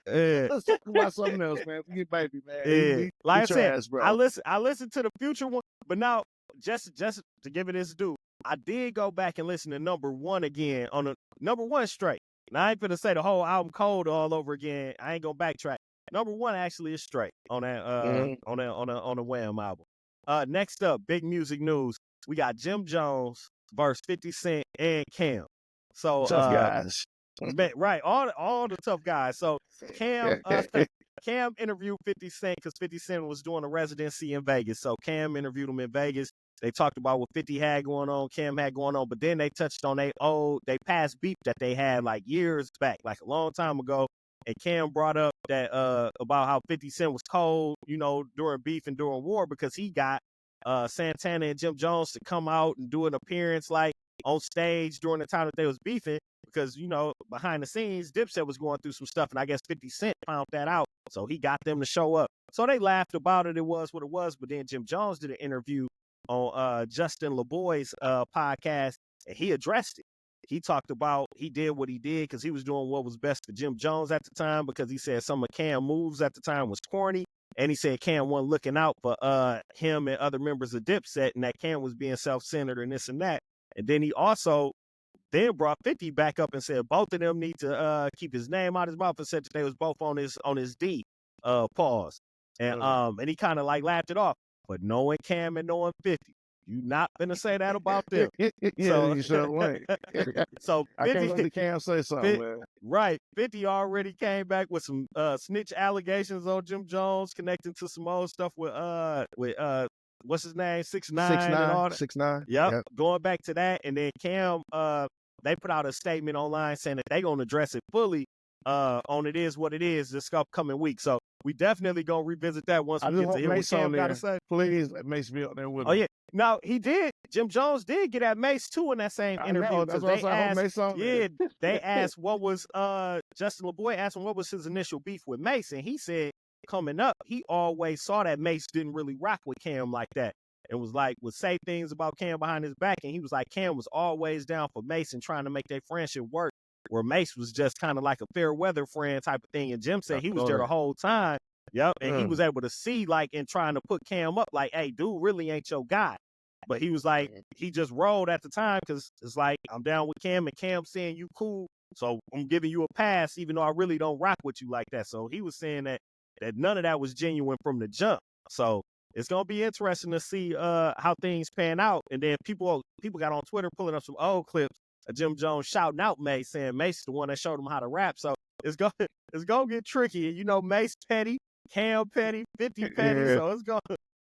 Yeah. Let's talk about something else, man. Forget Baby, man. Yeah. Like I said, trash, bro. I listened to the Future one, but now just to give it its due, I did go back and listen to number 1 again on the number 1 straight. Now I ain't gonna say the whole album cold all over again. I ain't gonna backtrack. Number 1 actually is straight on that on the Wham album. Next up, big music news. We got Jim Jones versus 50 Cent and Cam. So Tough guys. right, all the tough guys. So Cam interviewed 50 Cent because 50 Cent was doing a residency in Vegas. So Cam interviewed him in Vegas. They talked about what 50 had going on, Cam had going on, but then they touched on they past beef that they had like years back, like a long time ago. And Cam brought up that about how 50 Cent was cold, during beef and during war because he got Santana and Jim Jones to come out and do an appearance like on stage during the time that they was beefing because, behind the scenes, Dipset was going through some stuff, and I guess 50 Cent found that out, so he got them to show up. So they laughed about it. It was what it was, but then Jim Jones did an interview on Justin LeBoy's podcast, and he addressed it. He talked about he did what he did because he was doing what was best for Jim Jones at the time because he said some of Cam moves at the time was corny. And he said Cam wasn't looking out for him and other members of Dipset and that Cam was being self-centered and this and that. And then he also then brought 50 back up and said both of them need to keep his name out of his mouth and said that they was both on his D pause. And he kind of like laughed it off. But knowing Cam and knowing 50, you not gonna say that about them. Yeah, So, you sure wait. so I can't 50, let the Cam say something, man. right, 50 already came back with some snitch allegations on Jim Jones, connecting to some old stuff with what's his name, 6ix9ine and all that. 6ix9ine. Yep, going back to that, and then Cam, they put out a statement online saying that they gonna address it fully on It Is What It Is this upcoming week. So we definitely gonna revisit that once we get to hear what Cam got to say. Please let Mace be up there with Oh him. yeah, now he did. Jim Jones did get at Mace too in that same interview. That's what I they said. asked, they asked what was Justin LeBoy asked him what was his initial beef with Mace, and he said coming up he always saw that Mace didn't really rock with Cam like that. It was like would say things about Cam behind his back, and he was like Cam was always down for Mace and trying to make their friendship work. Where Mace was just kind of like a fair weather friend type of thing, and Jim said he was there the whole time. Yep, and he was able to see like in trying to put Cam up, like, hey, dude really ain't your guy. But he was like, he just rolled at the time because it's like I'm down with Cam and Cam saying you cool, so I'm giving you a pass, even though I really don't rock with you like that. So he was saying that none of that was genuine from the jump. So it's gonna be interesting to see how things pan out. And then people got on Twitter pulling up some old clips of Jim Jones shouting out Mace, saying Mace is the one that showed him how to rap. So it's gonna get tricky. And Mace petty, Cam petty, 50 petty. Yeah. So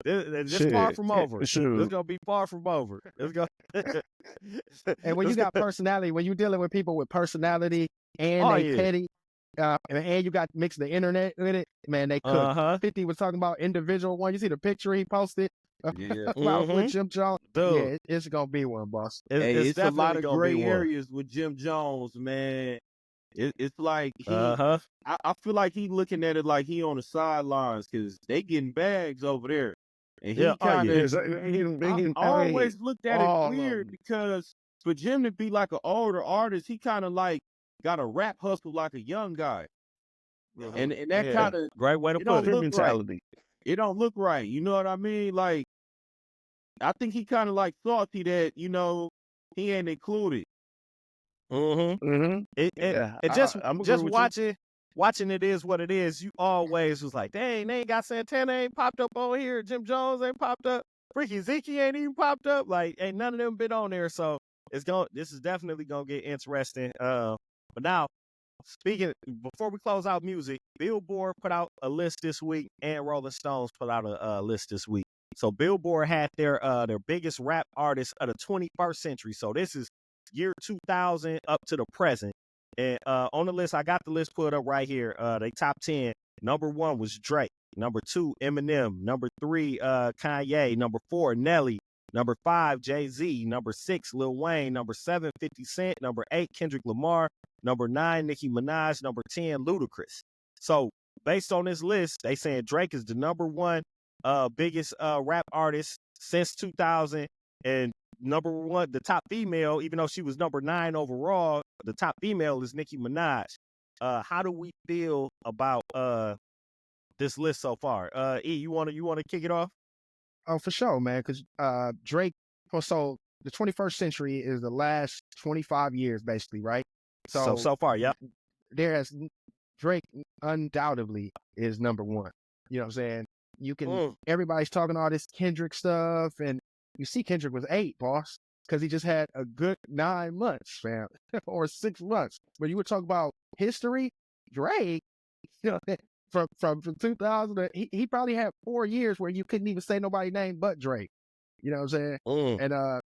it's far from over. Sure. It's gonna be far from over. It's gonna. And when you got personality, when you're dealing with people with personality and petty, and you got mixed the internet with it, man, they cook. 50 was talking about individual one. You see the picture he posted about with Jim Jones? Dude. Yeah, it's gonna be one, boss. It's a lot of gonna gray be one. areas with Jim Jones, man. It's like he, Uh-huh. I feel like he looking at it like he on the sidelines because they getting bags over there, and he kind of. I always looked at it weird because for Jim to be like an older artist, he kind of like got a rap hustle like a young guy, and that kind of great way to it put don't it. look mentality. right. It don't look right. You know what I mean? Like, I think he kind of like salty that he ain't included. Just watching It Is What It Is. You always was like, dang, they ain't got Santana ain't popped up on here. Jim Jones ain't popped up. Freaky Zeke ain't even popped up. Like, ain't none of them been on there. So this is definitely gonna get interesting. But now, before we close out music, Billboard put out a list this week, and Rolling Stones put out a list this week. So Billboard had their biggest rap artists of the 21st century. So this is year 2000 up to the present. And on the list, I got the list put up right here. They top 10. Number 1 was Drake. Number 2, Eminem. Number 3, Kanye. Number 4, Nelly. Number 5, Jay-Z. Number 6, Lil Wayne. Number 7, 50 Cent. Number 8, Kendrick Lamar. Number 9, Nicki Minaj. Number 10, Ludacris. So based on this list, they saying Drake is the number 1 biggest rap artist since 2000, and number 1, the top female, even though she was number 9 overall, the top female is Nicki Minaj. How do we feel about this list so far? E, you wanna kick it off? Oh, for sure, man. Because Drake. So the 21st century is the last 25 years, basically, right? So far, yeah. Drake undoubtedly is number 1. You know what I'm saying? You can. Everybody's talking all this Kendrick stuff, and you see Kendrick was 8, boss, because he just had a good 9 months, fam, or 6 months. When you were talking about history, Drake, from 2000, he probably had 4 years where you couldn't even say nobody's name but Drake. You know what I'm saying?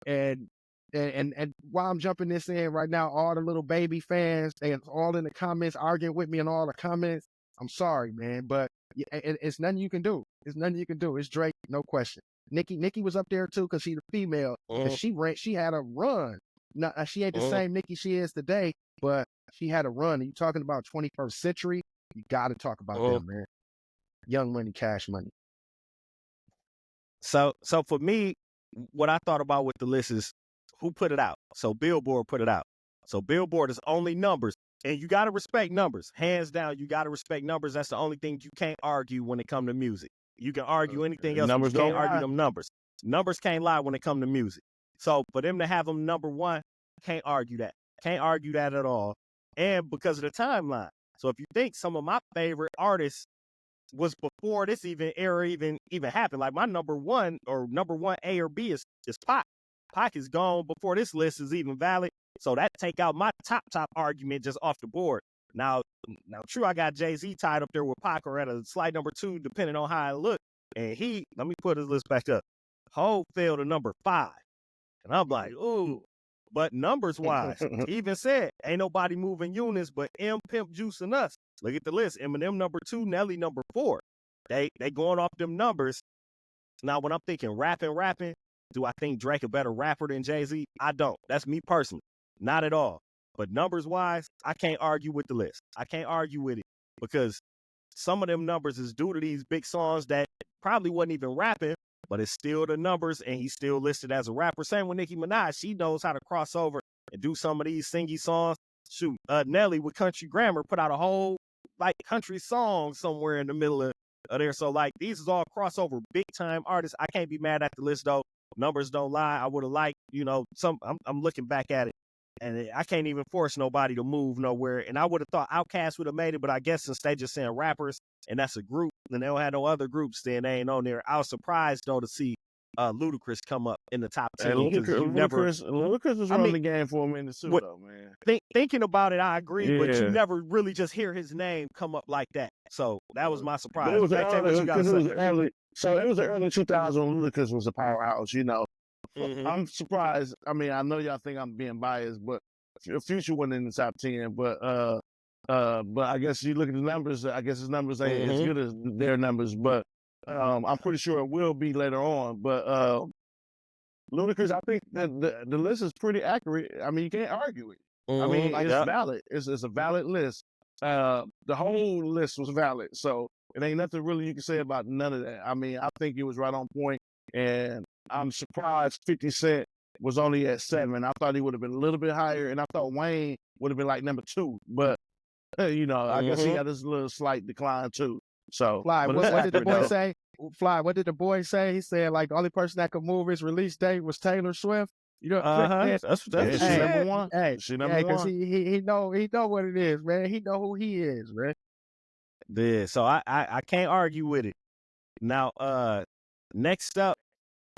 Mm. And while I'm jumping this in right now, all the little baby fans, they all in the comments arguing with me in all the comments. I'm sorry, man, but it's nothing you can do. It's nothing you can do. It's Drake, no question. Nikki was up there too because she's a female. And she had a run. Now, she ain't the same Nikki she is today, but she had a run. And you talking about 21st century? You got to talk about them, man. Young Money, Cash Money. So for me, what I thought about with the list is who put it out. So Billboard put it out. So Billboard is only numbers, and you got to respect numbers. Hands down, you got to respect numbers. That's the only thing you can't argue when it comes to music. You can argue anything else, but you can't argue them numbers. Numbers can't lie when it comes to music. So for them to have them number one, can't argue that. Can't argue that at all. And because of the timeline. So if you think some of my favorite artists was before this era even happened, like my number one A or B is Pac. Pac is gone before this list is even valid. So that take out my top argument just off the board. Now, true, I got Jay-Z tied up there with Pac or at a slight number 2, depending on how I look. And let me put his list back up. Hov fell to number 5. And I'm like, ooh. But numbers wise, he even said, ain't nobody moving units but M, Pimp, Juice, and us. Look at the list. Eminem number 2, Nelly number 4. They going off them numbers. Now, when I'm thinking rapping, do I think Drake a better rapper than Jay-Z? I don't. That's me personally. Not at all. But numbers-wise, I can't argue with the list. I can't argue with it because some of them numbers is due to these big songs that probably wasn't even rapping, but it's still the numbers, and he's still listed as a rapper. Same with Nicki Minaj. She knows how to cross over and do some of these singy songs. Shoot, Nelly with Country Grammar put out a whole country song somewhere in the middle of there. So these is all crossover big time artists. I can't be mad at the list though. Numbers don't lie. I would have liked, I'm looking back at it, and I can't even force nobody to move nowhere. And I would have thought Outkast would have made it, but I guess since they just saying rappers and that's a group, and they don't have no other groups, then they ain't on there. I was surprised though to see Ludacris come up in the top 10. Ludacris was running the game for a minute too, though, man. Thinking about it, I agree, but you never really just hear his name come up like that. So that was my surprise. It was early, so it was the early 2000s when Ludacris was a powerhouse, I'm surprised. I mean, I know y'all think I'm being biased, but Future wasn't in the top 10, but I guess you look at the numbers, I guess his numbers ain't as good as their numbers, but I'm pretty sure it will be later on. But Ludacris, I think that the list is pretty accurate. I mean, you can't argue it. I mean, it's valid. It's a valid list. The whole list was valid, so it ain't nothing really you can say about none of that. I mean, I think it was right on point, and I'm surprised 50 Cent was only at 7. I thought he would have been a little bit higher, and I thought Wayne would have been like number 2. But I guess he had this little slight decline too. So, Fly, what did the boy say? Fly, what did the boy say? He said the only person that could move his release date was Taylor Swift. That's number 1. Hey, she number 1 because he know what it is, man. He know who he is, man. Yeah, so I can't argue with it. Now, next up,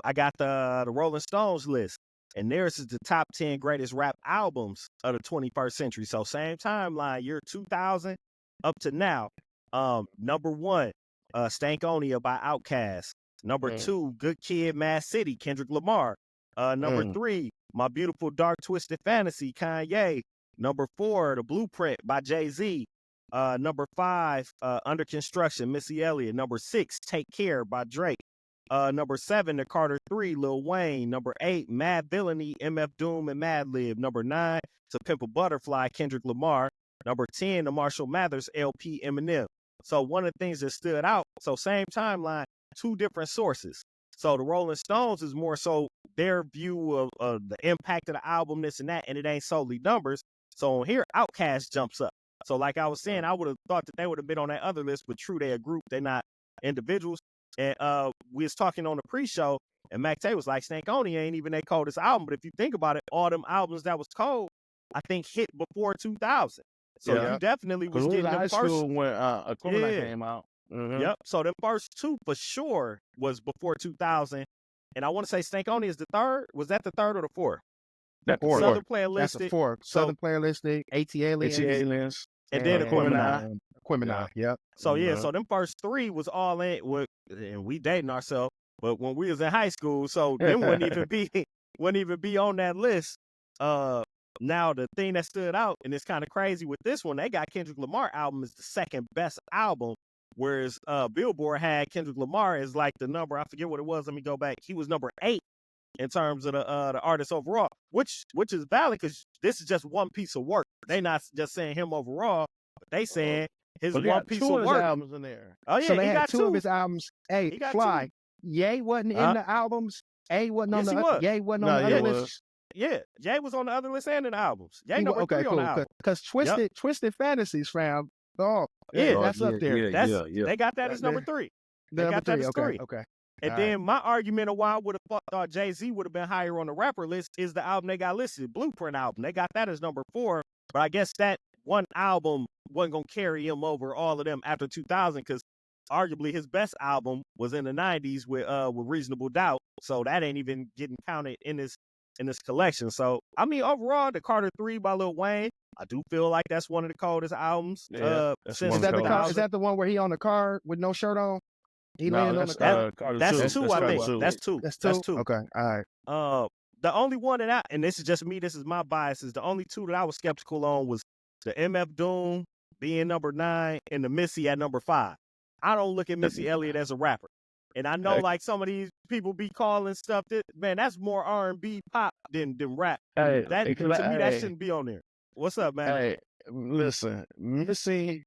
I got the Rolling Stones list, and theirs is the top 10 greatest rap albums of the 21st century. So same timeline, year 2000 up to now. Number 1, Stankonia by Outkast. Number 2, Good Kid, Mad City, Kendrick Lamar. Number 3, My Beautiful Dark Twisted Fantasy, Kanye. Number 4, The Blueprint by Jay-Z. Number 5, Under Construction, Missy Elliott. Number 6, Take Care by Drake. Number 7, The Carter 3, Lil Wayne. Number 8, Mad Villainy, MF Doom and Madlib. Number 9, To Pimp a Butterfly, Kendrick Lamar. Number 10, The Marshall Mathers LP, Eminem. So one of the things that stood out, so same timeline, 2 different sources. So the Rolling Stones is more so their view of the impact of the album, this and that, and it ain't solely numbers. So here, Outkast jumps up. So like I was saying, I would have thought that they would have been on that other list, but true, they're a group, they're not individuals. And we was talking on the pre-show, and Mac Tay was like, Stankonia ain't even their coldest album. But if you think about it, all them albums that was cold, I think hit before 2000. So you definitely was getting the first. When Aquemini came out. Yep. So the first 2 for sure was before 2000. And I want to say Stankonia is the 3rd. Was that the 3rd or the 4th? That 4th. Southern Player Listed. That's the 4th. Southern Player Listed, AT Aliens. And then Aquemini. Aquemini, yep. So so them first 3 was all in with, and we dating ourselves. but when we was in high school, so them wouldn't even be on that list. Now the thing that stood out, and it's kind of crazy with this one, they got Kendrick Lamar album as the second best album, whereas Billboard had Kendrick Lamar as like the number, I forget what it was. Let me go back. He was number 8 in terms of the artist overall, which is valid because this is just one piece of work. They not just saying him overall, but they saying his But one piece of work. albums in there. Oh yeah, So they he had got two of his albums. Hey, He got Fly. Ye wasn't in the albums. A wasn't on Yes, he the was. Ye wasn't No, on the Ye other was. list. Yeah, Jay was on the other list and in the albums. Jay number Okay, 3 on the cool. album. Because Twisted Fantasies, fam. Oh, Yeah. that's up there. They got that as number 3. They Number got that 3. as 3. Okay. And then my argument of why I would have thought Jay-Z would have been higher on the rapper list is the album they got listed, Blueprint album. They got that as number 4, but I guess that one album wasn't going to carry him over all of them after 2000 because arguably his best album was in the 90s with Reasonable Doubt, so that ain't even getting counted in this collection. So, I mean, overall, the Carter 3 by Lil Wayne, I do feel like that's one of the coldest albums since Is that 2000. is that the one where he on the car with no shirt on? He No, landed on the car. That's 2, I think. That's 2. That's 2. Okay, all right. The only one that and this is just me, this is my biases, the only 2 that I was skeptical on was the MF Doom being number 9 and the Missy at number 5. I don't look at Missy Elliott as a rapper. And I know like some of these people be calling stuff that, man, that's more R&B pop than rap. Hey, To me, that shouldn't be on there. What's up, man? Hey, listen, Missy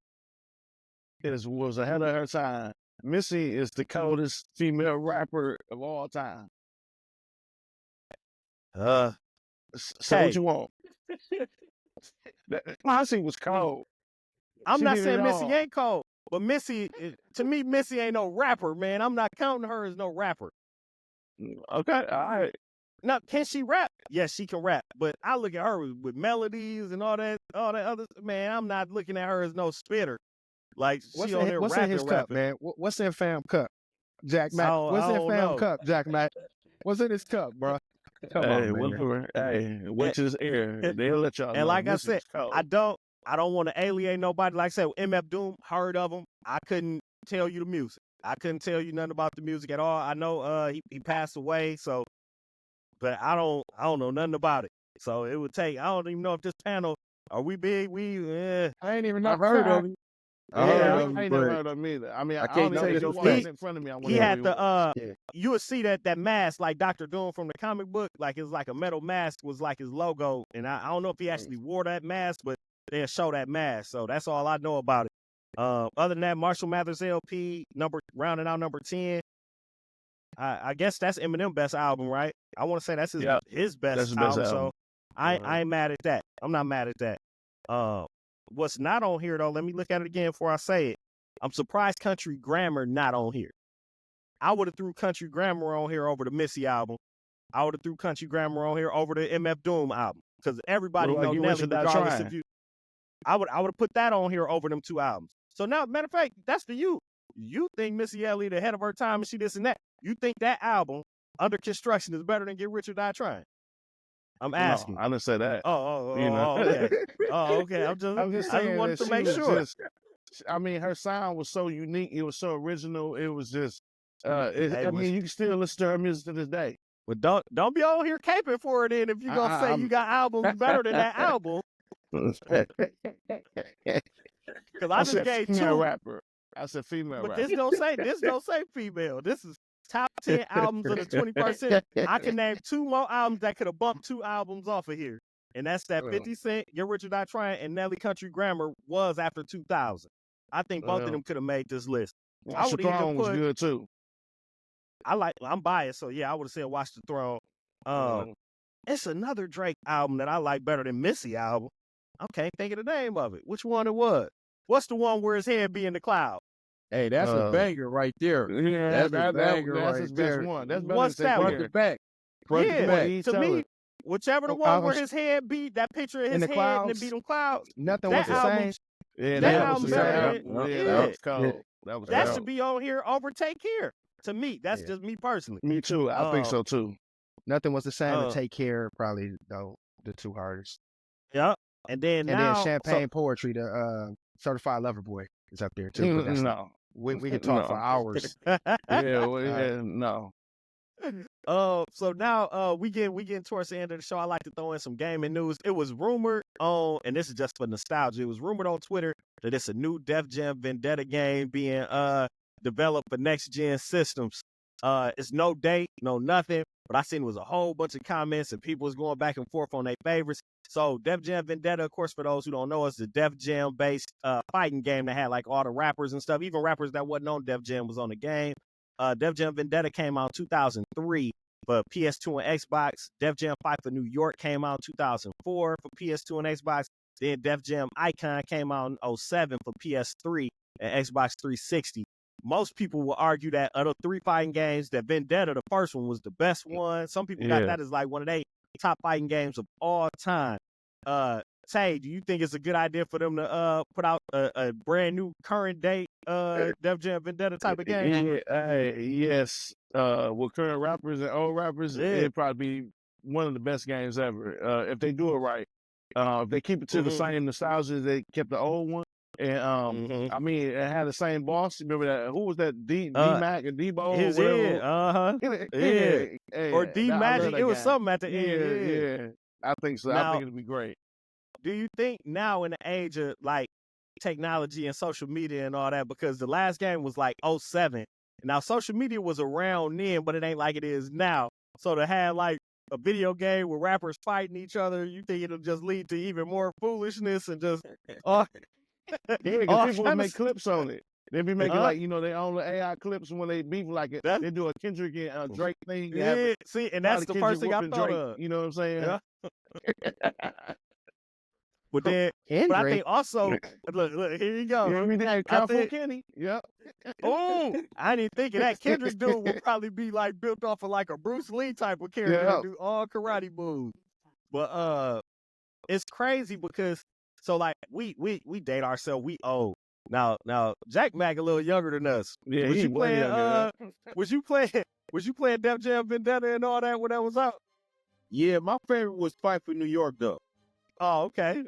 was ahead of her time. Missy is the coldest female rapper of all time. So what you want? Missy was cold. I'm not saying Missy ain't cold, but Missy, to me, Missy ain't no rapper, man. I'm not counting her as no rapper. Okay, all right. Now, can she rap? Yes, she can rap. But I look at her with melodies and all that other, man, I'm not looking at her as no spitter. Like, she on there what's rapping, in his cup, man? What's in fam cup? Jack Mack. What's in fam cup, Jack Mack? What's in his cup, bro? Come on, whatever. Hey, which is air. They'll let y'all know. And like I said, I don't want to alienate nobody. Like I said, MF Doom, heard of him. I couldn't tell you the music. I couldn't tell you nothing about the music at all. I know he passed away, so, but I don't know nothing about it. So it would take, I don't even know if this panel, are we big? I ain't even I've heard of him. I ain't never heard of him either. I mean, I can't don't say know that if in front of me. He had the you would see that mask like Dr. Doom from the comic book, like it's like a metal mask was like his logo, and I don't know if he actually wore that mask, but they'll show that mask. So that's all I know about it. Other than that, Marshall Mathers LP rounding out number 10. I guess that's Eminem best album, right? I want to say that's his best album. So I ain't mad at that. I'm not mad at that. What's not on here though? Let me look at it again before I say it. I'm surprised Country Grammar not on here. I would have threw Country Grammar on here over the Missy album. I would have threw Country Grammar on here over the MF Doom album because everybody know Nelly regardless if you. I would have put that on here over them 2 albums. So now, matter of fact, that's for you. You think Missy Elliott ahead of her time and she this and that. You think that album, Under Construction, is better than Get Rich or Die Trying? I'm asking. No, I didn't say that. Okay. Okay. I just saying wanted to make sure. I mean, her sound was so unique. It was so original. It was just. I mean, you can still listen to her music to this day. But don't be all here caping for it. Then if you're gonna say you got albums better than that album, because I just gave 2 rapper. I said female but rapper. this don't say female. This is top 10 albums of the 21st century. I can name 2 more albums that could have bumped 2 albums off of here. And that's that 50 Cent, Get Rich or Die Trying, and Nelly Country Grammar was after 2000. I think both of them could have made this list. I would even was good too. I'm biased, so yeah, I would have said Watch the Throne. It's another Drake album that I like better than Missy album. I can't think of the name of it. Which one it was? What's the one where his head be in the cloud? Hey, that's a banger right there. Yeah, that's a banger that's right his there. best one. That's What's that Front one? to back. To me, whichever the one where his head beat, that picture of his head clouds. and it beat them clouds. Nothing was the same. Yeah, that album that was cold. That should be on here over Take Care. To me, that's just me personally. Me too. I think so too. Nothing was the same. To Take Care, probably though the 2 hardest. Yeah, and then Champagne Poetry, the Certified Lover Boy is up there too. No, we can talk for hours. No. So now we getting towards the end of the show. I like to throw in some gaming news. It was rumored on, and this is just for nostalgia. It was rumored on Twitter that it's a new Def Jam Vendetta game being developed for next gen systems. It's no date, no nothing, but I seen it was a whole bunch of comments and people was going back and forth on their favorites. So Def Jam Vendetta, of course, for those who don't know, it's a Def Jam based fighting game that had like all the rappers and stuff. Even rappers that wasn't on Def Jam was on the game. Def Jam Vendetta came out in 2003 for PS2 and Xbox. Def Jam Fight for New York came out in 2004 for PS2 and Xbox. Then Def Jam Icon came out in 07 for PS3 and Xbox 360. Most people will argue that of the three fighting games, that Vendetta, the first one, was the best one. Some people got that as like one of their top fighting games of all time. Tay, do you think it's a good idea for them to put out a brand new current date Def Jam Vendetta type of game? Yes. With current rappers and old rappers, it'd probably be one of the best games ever. If they do it right. If they keep it to the same nostalgia as they kept the old one. And I mean, it had the same boss. Remember that? Who was that? D-Mac and D-Bo? His or D-Magic. It was something at the end. Yeah. I think so. Now, I think it'd be great. Do you think now in the age of like technology and social media and all that, because the last game was like 07. Now social media was around then, but it ain't like it is now. So to have like a video game with rappers fighting each other, you think it'll just lead to even more foolishness and just because people would make clips on it. They'd be making like, they own the AI clips, and when they beat like it, they do a Kendrick and Drake thing. Yeah, see, and that's the first thing I thought Drake, of. You know what I'm saying? Yeah. But I think also, look, here you go. You know what I mean? Kenny. Yep. Oh, I didn't think of that. Kendrick dude would probably be like built off of like a Bruce Lee type of character, do all karate moves. But it's crazy because like we date ourselves, we old. Now Jack Mack a little younger than us. Yeah, was you playing Def Jam Vendetta and all that when that was out? Yeah, my favorite was Fight for New York though. Oh, okay.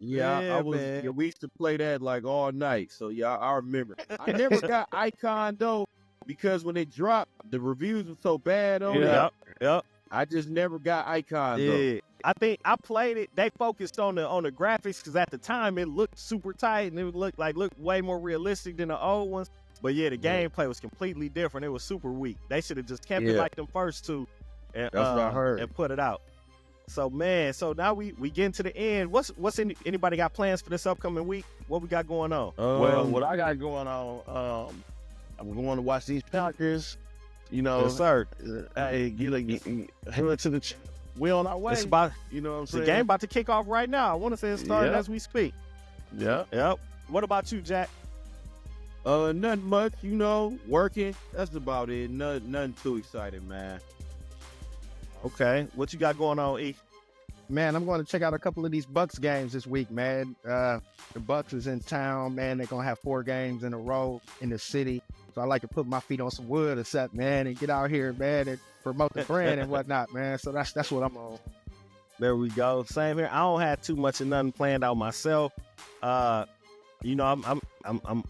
Yeah, we used to play that like all night. So yeah, I remember. I never got Icon though, because when it dropped, the reviews were so bad on it. Yep. I just never got Icon though. Yeah. I think I played it. They focused on the graphics because at the time it looked super tight and it looked way more realistic than the old ones. But yeah, the gameplay was completely different. It was super weak. They should have just kept it like them first two, and that's what I heard, and put it out. So man, now we getting to the end. Anybody got plans for this upcoming week? What we got going on? Well, what I got going on, I'm going to watch these Packers. Yes, sir. Hey, head to the. We on our way. It's about, you know what I'm saying? The game about to kick off right now. I want to say it's starting as we speak. Yeah. Yep. What about you, Jack? Nothing much, working. That's about it. Nothing too exciting, man. Okay. What you got going on, E? Man, I'm going to check out a couple of these Bucks games this week, man. The Bucks is in town, man. They're going to have 4 games in a row in the city. So I like to put my feet on some wood or something, man, and get out here, man, and promote the brand and whatnot, man. So that's what I'm on. There we go. Same here. I don't have too much of nothing planned out myself. I'm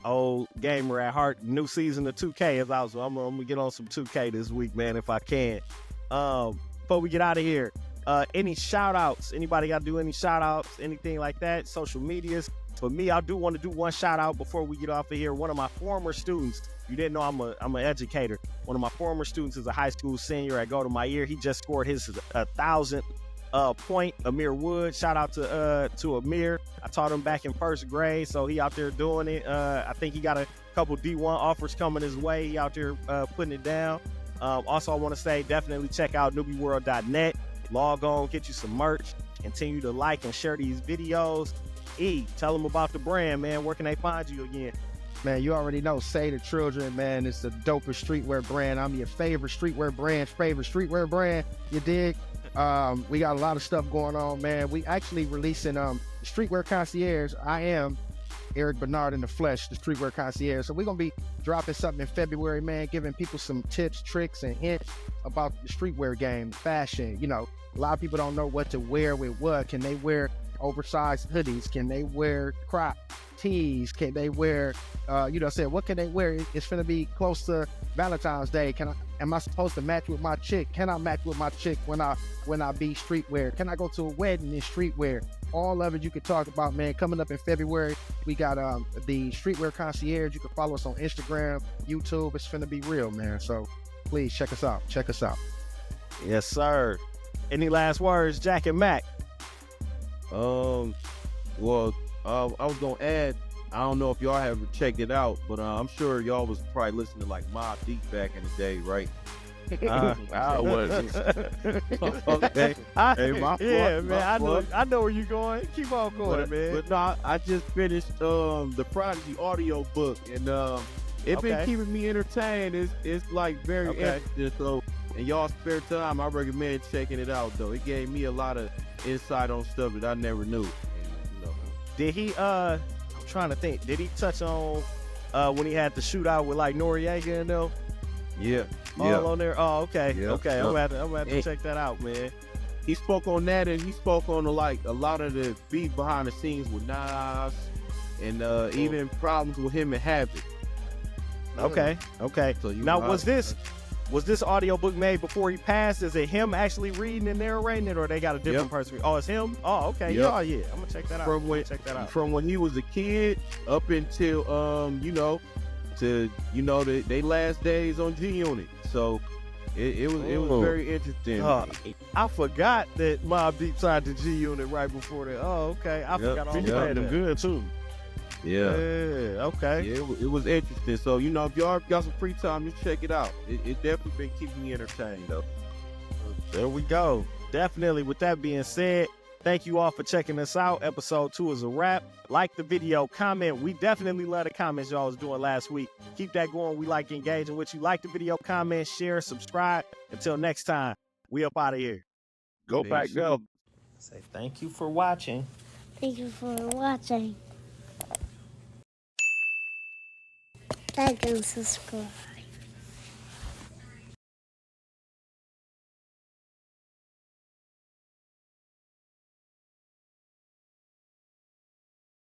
old gamer at heart. New season of 2K is out, so I'm gonna get on some 2K this week, man, if I can. Before we get out of here, any shout outs? Anybody got to do any shout outs? Anything like that? Social medias? For me, I do want to do one shout out before we get off of here. One of my former students, you didn't know I'm an educator. One of my former students is a high school senior at Go to My Ear. He just scored his 1,000th point, Amir Wood. Shout out to Amir. I taught him back in first grade, so he out there doing it. I think he got a couple D1 offers coming his way. He out there putting it down. Also, I want to say definitely check out newbieworld.net. Log on, get you some merch. Continue to like and share these videos. E, tell them about the brand, man. Where can they find you again? Man, you already know, Say the Children, man. It's the dopest streetwear brand. I'm your favorite streetwear brand. You dig? We got a lot of stuff going on, man. We actually releasing Streetwear Concierge. I am Eric Bernard in the flesh, the Streetwear Concierge. So we're going to be dropping something in February, man, giving people some tips, tricks, and hints about the streetwear game, fashion. A lot of people don't know what to wear with what. Can they wear oversized hoodies? Can they wear crop tees? Can they wear, what can they wear? It's going to be close to Valentine's Day. Am I supposed to match with my chick? Can I match with my chick when I be streetwear? Can I go to a wedding in streetwear? All of it you could talk about, man. Coming up in February, we got the Streetwear Concierge. You can follow us on Instagram, YouTube. It's finna be real, man. So please check us out. Check us out. Yes, sir. Any last words, Jack and Mac? Well, I was gonna add. I don't know if y'all have checked it out, but I'm sure y'all was probably listening to like Mobb Deep back in the day, right? I wasn't. Okay. Hey, my fault, Yeah, my man. fault. I know where you're going. Keep on going, man. But no, I just finished the Prodigy audio book, and it's been Okay. keeping me entertained. It's like very Okay. interesting. So, in y'all spare time, I recommend checking it out. Though it gave me a lot of insight on stuff that I never knew. And, you know, Did he? I'm trying to think. Did he touch on when he had the shootout with like Noriega and them? yeah, All on there. Oh, okay. Yeah, Okay. yeah. I'm gonna have to Hey. check that out, man. He spoke on that, and he spoke on like a lot of the beef behind the scenes with Nas, and even problems with him and Havoc. Okay. Okay. So you Now, know, was this audiobook made before he passed? Is it him actually reading and narrating it, or they got a different Yep. person? Oh, it's him. Oh, okay. Yep. Yeah, yeah. I'm gonna check that out. From when, check that out. from when he was a kid up until they last days on G Unit. So it was Oh. very interesting. I forgot that Mobb Deep signed the G Unit right before that. Oh, okay. I forgot all He about played them that. good too. Yeah. Yeah. Okay. Yeah, it was interesting. So, if y'all got some free time, just check it out. It definitely been keeping me entertained, though. There we go. Definitely. With that being said, thank you all for checking us out. Episode 2 is a wrap. Like the video, comment. We definitely love the comments y'all was doing last week. Keep that going. We like engaging with you. Like the video, comment, share, subscribe. Until next time, we up out of here. Go Peace. back, go. Say thank you for watching. Thank you for watching. Like and subscribe.